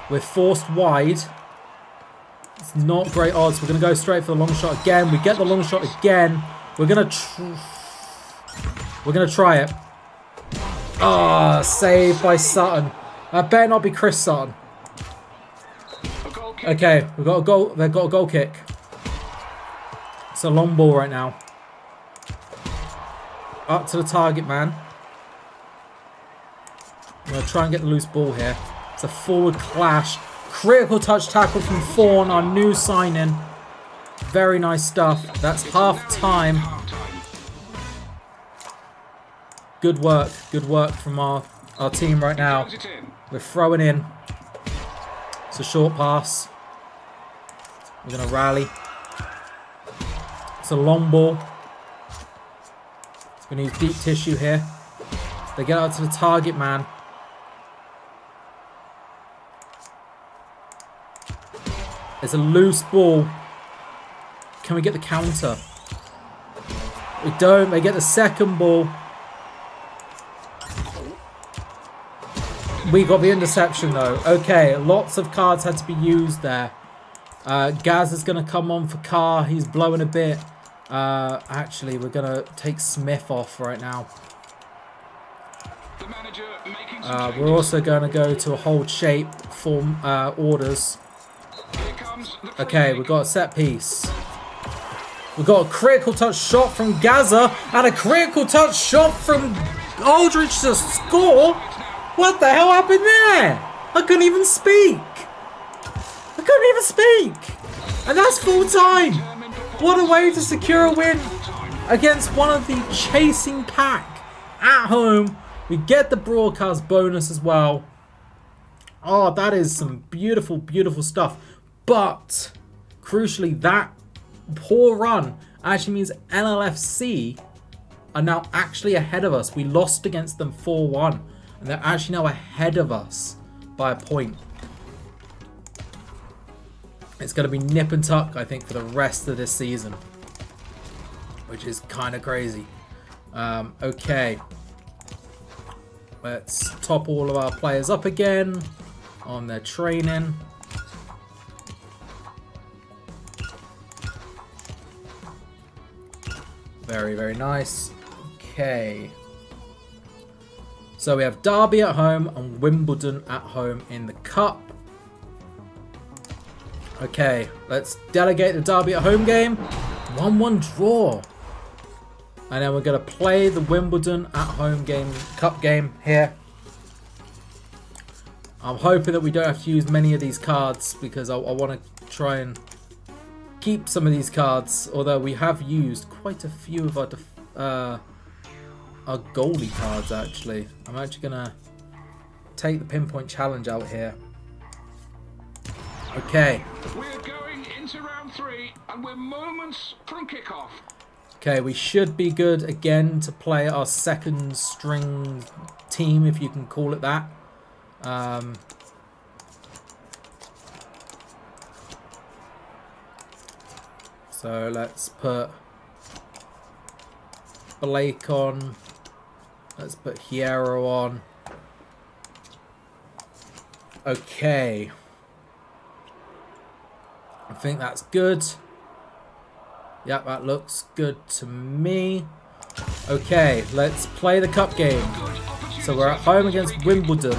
We're forced wide. It's not great odds. We're going to go straight for the long shot again. We get the long shot again. We're going to try it. Ah, saved by Sutton. That better not be Chris Sutton. Okay, we've got a goal. They've got a goal kick. It's a long ball right now. Up to the target man. I'm going to try and get the loose ball here. It's a forward clash. Critical touch tackle from Fawn, our new sign-in. Very nice stuff. That's half time. Good work from our team right now. We're throwing in. It's a short pass. We're going to rally. It's a long ball. We're going to use deep tissue here. They get out to the target man. It's a loose ball. Can we get the counter? We don't. They get the second ball. We got the interception though. Okay, lots of cards had to be used there. Gaz is going to come on for Carr. He's blowing a bit. Actually, we're going to take Smith off right now. We're also going to go to a hold shape for orders. Okay, we've got a set piece. We've got a critical touch shot from Gaza and a critical touch shot from Aldridge to score. What the hell happened there? I couldn't even speak. And that's full time. What a way to secure a win against one of the chasing pack at home. We get the broadcast bonus as well. Oh, that is some beautiful, beautiful stuff. But crucially, that poor run actually means LLFC are now actually ahead of us. We lost against them 4-1. And they're actually now ahead of us by a point. It's going to be nip and tuck, I think, for the rest of this season. Which is kind of crazy. Okay. Let's top all of our players up again on their training. Very, very nice. Okay. So we have Derby at home and Wimbledon at home in the Cup. Okay, let's delegate the Derby at home game. 1-1 draw. And then we're going to play the Wimbledon at home game, Cup game here. I'm hoping that we don't have to use many of these cards because I want to try and keep some of these cards. Although we have used quite a few of our goalie cards actually. I'm actually going to take the pinpoint challenge out here. Okay. We're going into round 3 and we're moments from kickoff. Okay, we should be good again to play our second string team, if you can call it that. So let's put Blake on. Let's put Hierro on. Okay. I think that's good. Yep, that looks good to me. Okay, let's play the cup game. So we're at home against Wimbledon.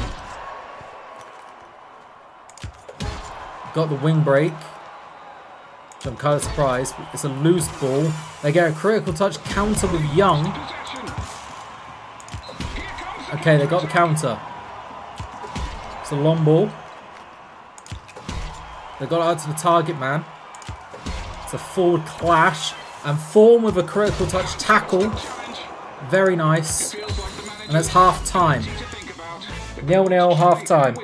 Got the wing break, which I'm kind of surprised. It's a loose ball. They get a critical touch counter with Young. Okay, they got the counter. It's a long ball. They got it out to the target man. It's a forward clash. And Form with a critical touch tackle. Very nice. And it's half time. 0-0 half time.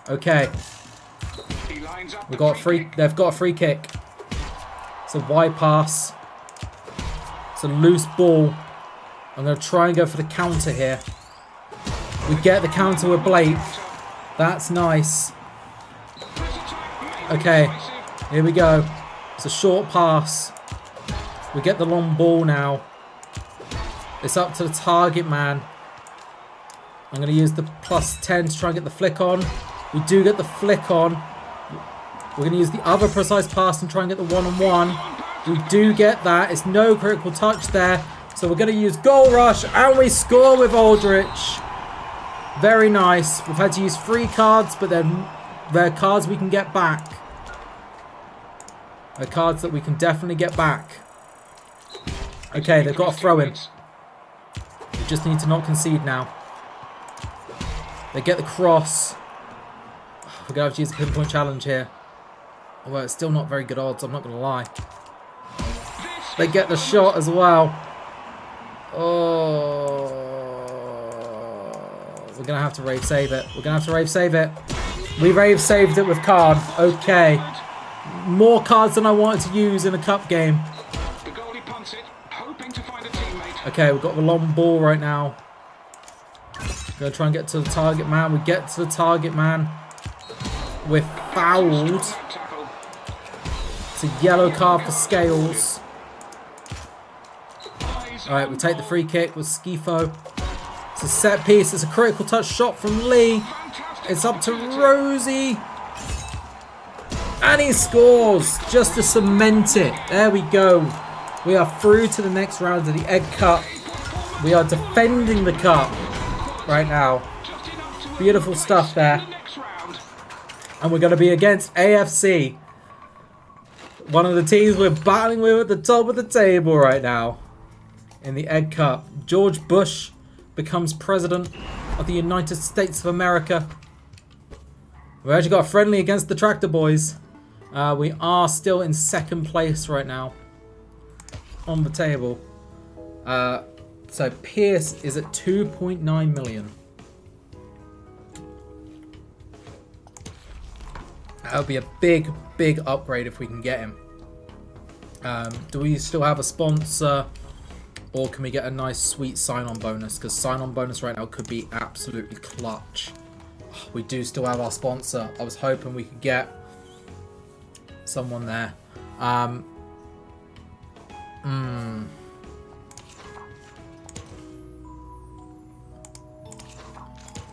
Okay. They've got a free kick. It's a wide pass. It's a loose ball. I'm going to try and go for the counter here. We get the counter with Blake. That's nice. Okay. Here we go. It's a short pass. We get the long ball now. It's up to the target man. I'm going to use the +10 to try and get the flick on. We do get the flick on. We're going to use the other precise pass and try and get the one-on-one. We do get that. It's no critical touch there. So we're going to use goal rush and we score with Aldrich. Very nice. We've had to use 3 cards, but they're cards we can get back. They're cards that we can definitely get back. Okay, they've got a throw-in. We just need to not concede now. They get the cross. We're going to have to use the pinpoint challenge here. Although it's still not very good odds, I'm not going to lie. They get the shot as well. Oh. We're going to have to rave save it. We're going to have to rave save it. We rave saved it with card. Okay. More cards than I wanted to use in a cup game. Okay, we've got the long ball right now. Gonna try and get to the target man. We get to the target man. We're fouled. It's a yellow card for Scales. Alright, we take the free kick with Skifo. It's a set piece. It's a critical touch shot from Lee. It's up to Rosie. And he scores just to cement it. There we go. We are through to the next round of the Egg Cup. We are defending the cup right now. Beautiful stuff there. And we're going to be against AFC. One of the teams we're battling with at the top of the table right now. In the Egg Cup. George Bush becomes president of the United States of America. We've actually got a friendly against the Tractor Boys. We are still in second place right now. On the table. So Pierce is at 2.9 million. That would be a big, big upgrade if we can get him. Do we still have a sponsor? Or can we get a nice sweet sign-on bonus? Because sign-on bonus right now could be absolutely clutch. We do still have our sponsor. I was hoping we could get someone there. I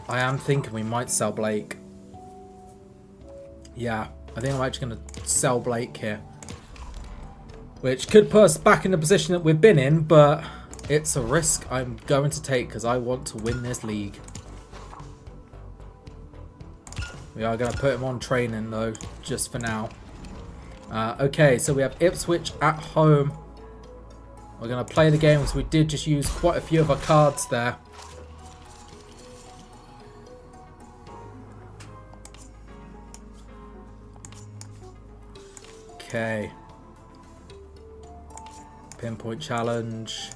am thinking we might sell Blake. Yeah, I think I'm actually going to sell Blake here. Which could put us back in the position that we've been in, but it's a risk I'm going to take because I want to win this league. We are going to put him on training though, just for now. Okay, so we have Ipswich at home. We're going to play the game because we did just use quite a few of our cards there. Okay. Pinpoint challenge.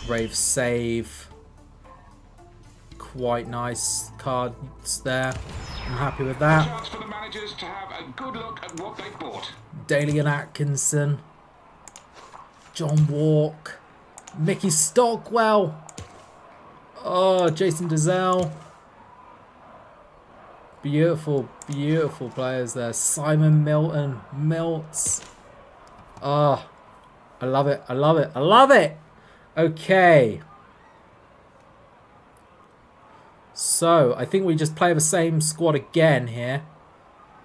Rave save. Quite nice cards there. I'm happy with that. Chance for the managers to have a good look at what they've bought. Daly and Atkinson. John Walk. Mickey Stockwell. Oh, Jason Dizelle. Beautiful, beautiful players there. Simon Milton. Milts. Oh, I love it. I love it. I love it. Okay. So, I think we just play the same squad again here.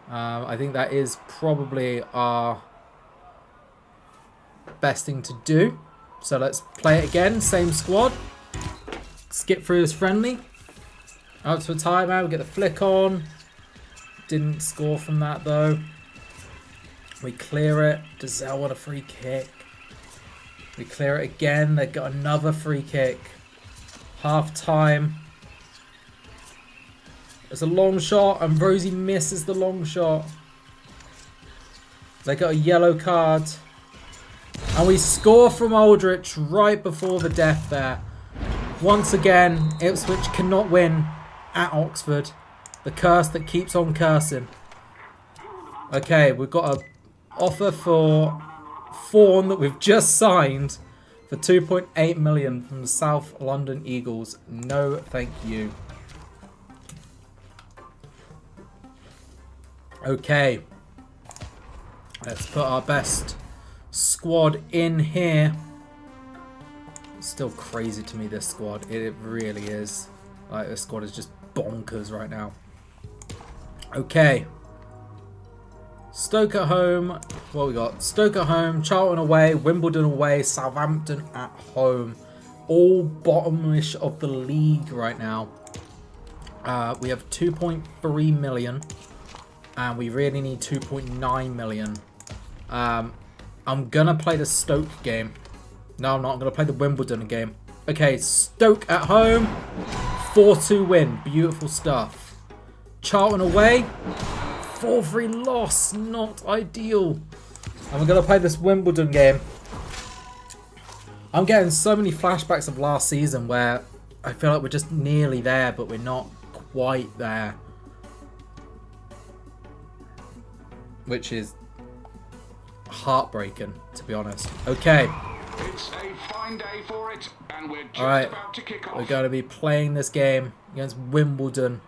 I think that is probably our best thing to do. So let's play it again. Same squad. Skip through this friendly. Out to a timeout. We get the flick on. Didn't score from that though. We clear it. Dazelle want a free kick. We clear it again. They got another free kick. Half time. It's a long shot and Rosie misses the long shot. They got a yellow card. And we score from Aldrich right before the death there. Once again, Ipswich cannot win at Oxford. The curse that keeps on cursing. Okay, we've got an offer for Fawn that we've just signed for 2.8 million from the South London Eagles. No, thank you. Okay. Let's put our best squad in here. It's still crazy to me, this squad. It really is. Like, this squad is just bonkers right now. Okay. Stoke at home. What we got? Stoke at home, Charlton away, Wimbledon away, Southampton at home. All bottomish of the league right now. We have 2.3 million. And we really need 2.9 million. I'm going to play the Stoke game. No, I'm not. I'm going to play the Wimbledon game. Okay, Stoke at home. 4-2 win. Beautiful stuff. Charlton away. 4-3 loss. Not ideal. And we're going to play this Wimbledon game. I'm getting so many flashbacks of last season where I feel like we're just nearly there, but we're not quite there. Which is heartbreaking, to be honest. Okay. It's a fine day for it, and we're just about to kick off. We're going to be playing this game against Wimbledon.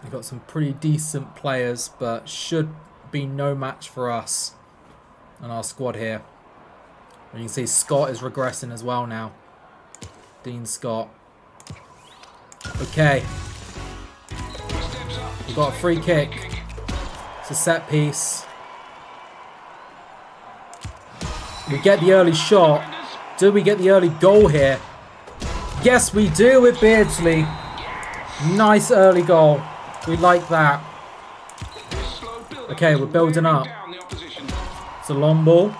We've got some pretty decent players, but should be no match for us and our squad here. And you can see Scott is regressing as well now. Dean Scott. Okay. We've got a free kick. It's a set piece. We get the early shot. Do we get the early goal here? Yes, we do with Beardsley. Nice early goal. We like that. Okay, we're building up. It's a long ball.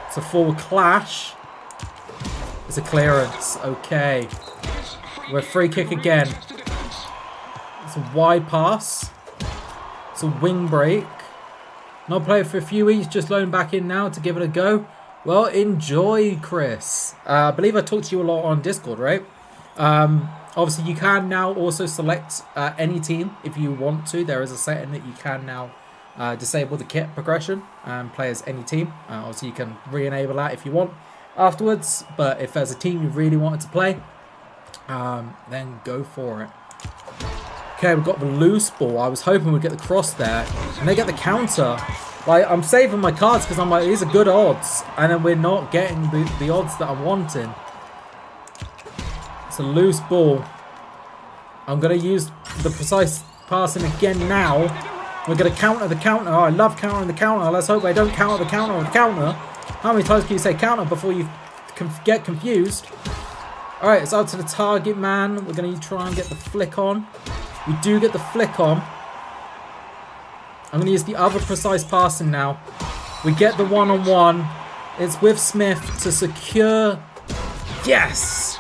It's a full clash. It's a clearance. Okay. We're free kick again. It's a wide pass. It's a wing break. Not played for a few weeks, just loaned back in now to give it a go. Well, enjoy, Chris. I believe I talked to you a lot on Discord, right? Obviously, you can now also select any team if you want to. There is a setting that you can now disable the kit progression and play as any team. Obviously, you can re-enable that if you want afterwards. But if there's a team you really wanted to play, then go for it. Okay, we've got the loose ball. I was hoping we'd get the cross there. And they get the counter. Like, I'm saving my cards because I'm like, these are good odds. And then we're not getting the odds that I'm wanting. It's a loose ball. I'm going to use the precise passing again now. We're going to counter the counter. Oh, I love countering the counter. Let's hope I don't counter the counter with the counter. How many times can you say counter before you get confused? Alright, it's up to the target man. We're going to try and get the flick on. We do get the flick on. I'm going to use the other precise passing now. We get the one-on-one. It's with Smith to secure. Yes!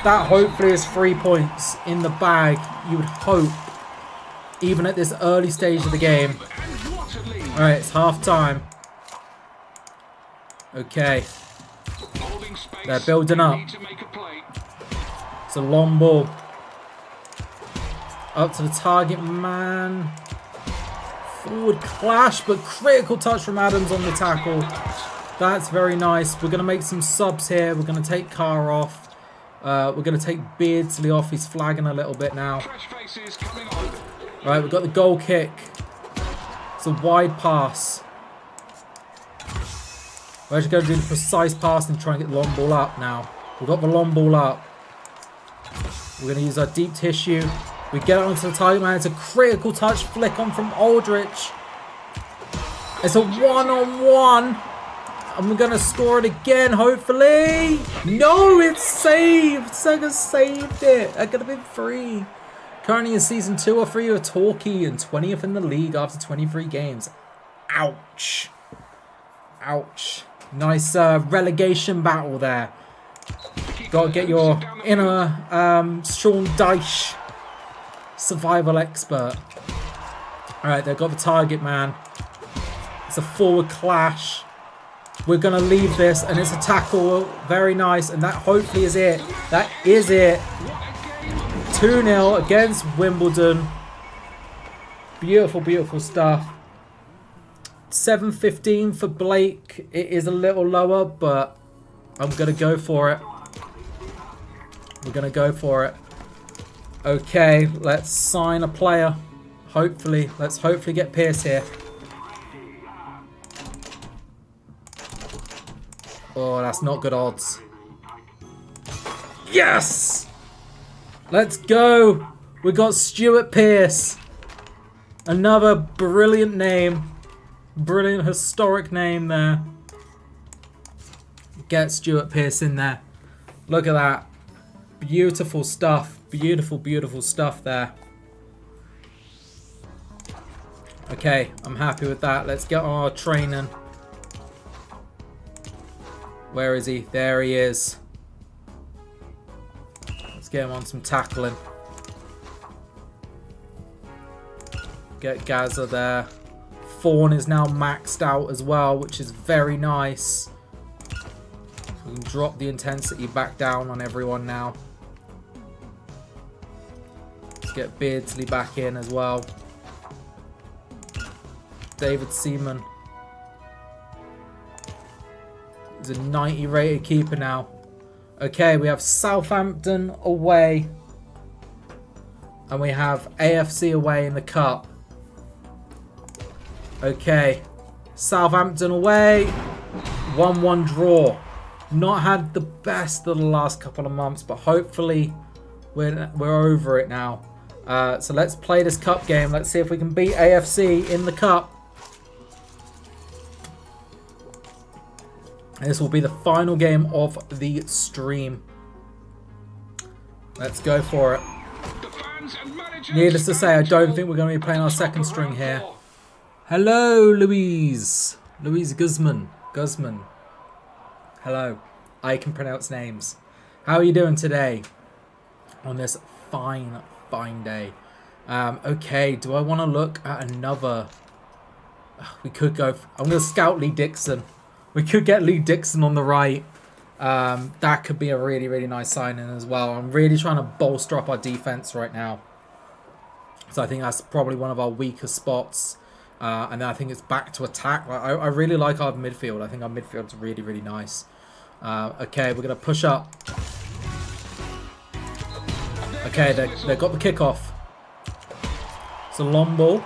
That hopefully is 3 points in the bag, you would hope. Even at this early stage of the game. Alright, it's half time. Okay. They're building up. It's a long ball. Up to the target man. Forward clash, but critical touch from Adams on the tackle. That's very nice. We're going to make some subs here. We're going to take Carr off. We're going to take Beardsley off. He's flagging a little bit now. Right, we've got the goal kick. It's a wide pass. We're actually going to do the precise pass and try and get the long ball up now. We've got the long ball up. We're going to use our deep tissue. We get it onto the target man. It's a critical touch flick on from Aldrich. It's a one-on-one. And we're going to score it again, hopefully. No, it's saved. Sega saved it. They're going to be free. Currently in Season 2 or 3 of Torquay and 20th in the league after 23 games. Ouch. Ouch. Nice relegation battle there. Got to get your inner Sean Dyche survival expert. Alright, they've got the target man. It's a forward clash. We're going to leave this, and it's a tackle. Very nice, and that hopefully is it. That is it. 2-0 against Wimbledon. Beautiful, beautiful stuff. 7:15 for Blake. It is a little lower, but I'm going to go for it. We're going to go for it. Okay, let's sign a player. Hopefully. Let's hopefully get Pierce here. Oh, that's not good odds. Yes! Let's go. We got Stuart Pearce. Another brilliant name. Brilliant historic name there. Get Stuart Pearce in there. Look at that. Beautiful stuff. Beautiful, beautiful stuff there. Okay, I'm happy with that. Let's get our training. Where is he? There he is. Let's get him on some tackling. Get Gaza there. Fawn is now maxed out as well, which is very nice. We can drop the intensity back down on everyone now. Let's get Beardsley back in as well. David Seaman. He's a 90 rated keeper now. Okay, we have Southampton away. And we have AFC away in the cup. Okay. Southampton away. 1-1 draw. Not had the best of the last couple of months, but hopefully we're over it now. So let's play this cup game. Let's see if we can beat AFC in the cup. This will be the final game of the stream. Let's go for it. Needless to say, I don't think we're going to be playing our second string here. Hello, Louise. Louise Guzman. Hello. I can pronounce names. How are you doing today? On this fine, fine day. Okay, do I want to look at another? We could go. I'm going to scout Lee Dixon. We could get Lee Dixon on the right. That could be a really, really nice signing as well. I'm really trying to bolster up our defense right now. So I think that's probably one of our weaker spots. And then I think it's back to attack. I really like our midfield. I think our midfield's really, really nice. Okay, we're going to push up. Okay, they got the kickoff. It's a long ball.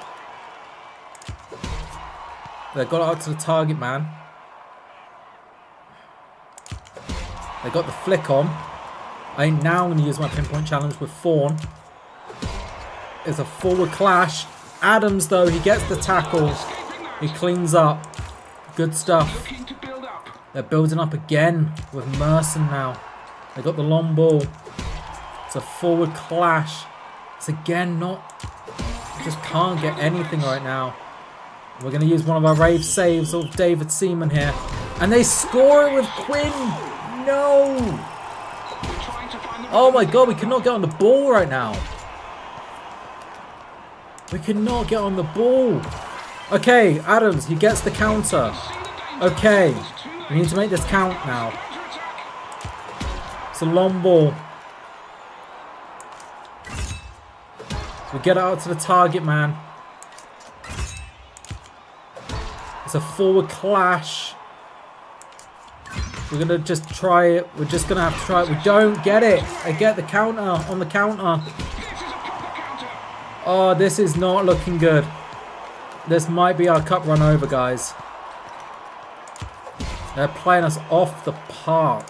They got it out to the target man. They got the flick on. Now I'm going to use my pinpoint challenge with Fawn. It's a forward clash. Adams, though, he gets the tackle. He cleans up. Good stuff. They're building up again with Merson now. They got the long ball. It's a forward clash. It's again not... Just can't get anything right now. We're going to use one of our rave saves of David Seaman here. And they score it with Quinn. No! Oh my god, we cannot get on the ball right now. We cannot get on the ball. Okay, Adams, he gets the counter. Okay, we need to make this count now. It's a long ball. So we get it out to the target man. It's a forward clash. We're going to just try it. We're just going to have to try it. We don't get it. I get the counter on the counter. Oh, this is not looking good. This might be our cup run over, guys. They're playing us off the park.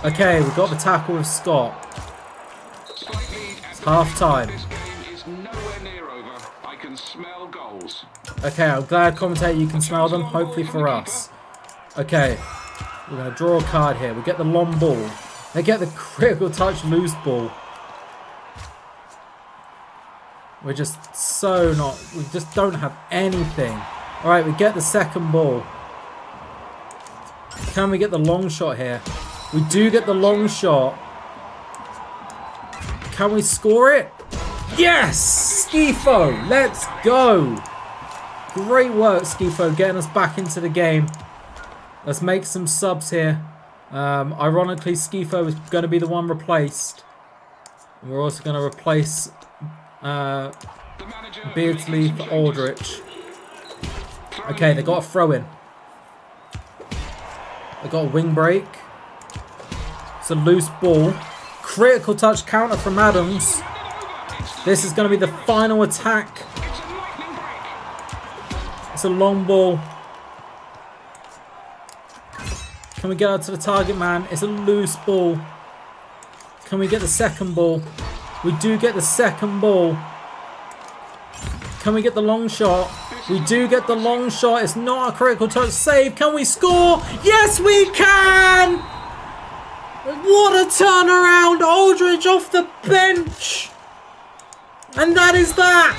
Okay, we got the tackle with Scott. It's half time. Okay, I'm glad, commentator, you can smell them. Hopefully for us. Okay, we're going to draw a card here. We get the long ball. They get the critical touch loose ball. We're just so not... We just don't have anything. Alright, we get the second ball. Can we get the long shot here? We do get the long shot. Can we score it? Yes! Skifo! Let's go! Great work, Skifo, getting us back into the game. Let's make some subs here. Ironically, Skifo is going to be the one replaced. And we're also going to replace Beardsley for Aldrich. Okay, they got a throw in. They got a wing break. It's a loose ball. Critical touch counter from Adams. This is going to be the final attack. It's a long ball. Can we get out to the target man? It's a loose ball. Can we get the second ball? We do get the second ball. Can we get the long shot? We do get the long shot. It's not a critical touch save. Can we score? Yes, we can! What a turnaround! Aldridge off the bench! And that is that!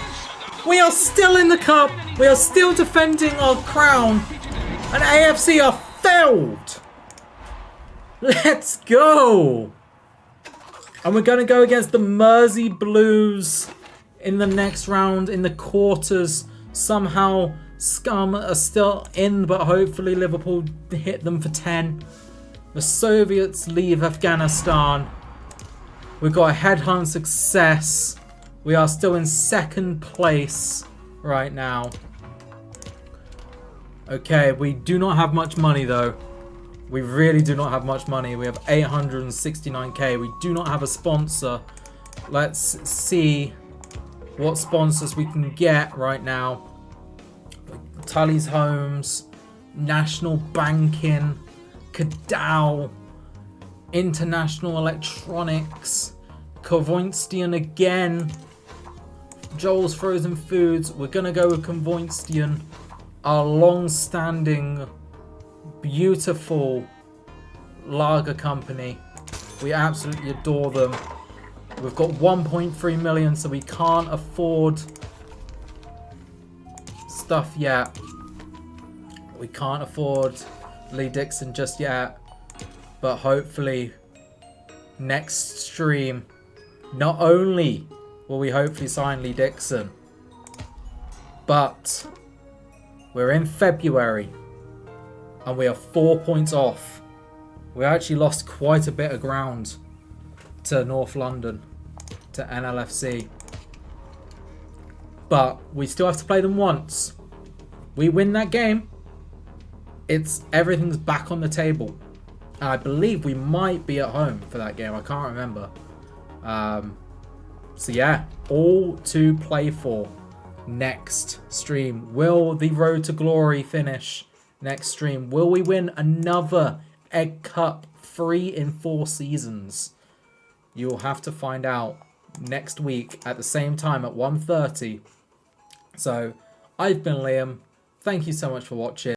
We are still in the cup. We are still defending our crown. And AFC are failed. Let's go! And we're going to go against the Mersey Blues in the next round, in the quarters. Somehow Scum are still in, but hopefully Liverpool hit them for 10. The Soviets leave Afghanistan. We've got a headhunt success. We are still in second place right now. Okay, we do not have much money though. We really do not have much money. We have 869k. We do not have a sponsor. Let's see what sponsors we can get right now. Tully's Homes, National Banking, Cadal, International Electronics, Kovoinstian again, Joel's Frozen Foods. We're going to go with Kovoinstian, our long-standing, beautiful lager company. We absolutely adore them. We've got 1.3 million, so we can't afford stuff yet. We can't afford Lee Dixon just yet, but hopefully next stream, not only will we hopefully sign Lee Dixon, but we're in February and we are 4 points off. We actually lost quite a bit of ground to North London, to NLFC, but we still have to play them once. We win that game, everything's back on the table. And I believe we might be at home for that game. I can't remember. So yeah, all to play for next stream. Will the Road to Glory finish next stream? Will we win another Egg Cup 3 in 4 seasons? You'll have to find out next week at the same time at 1:30. So I've been Liam. Thank you so much for watching.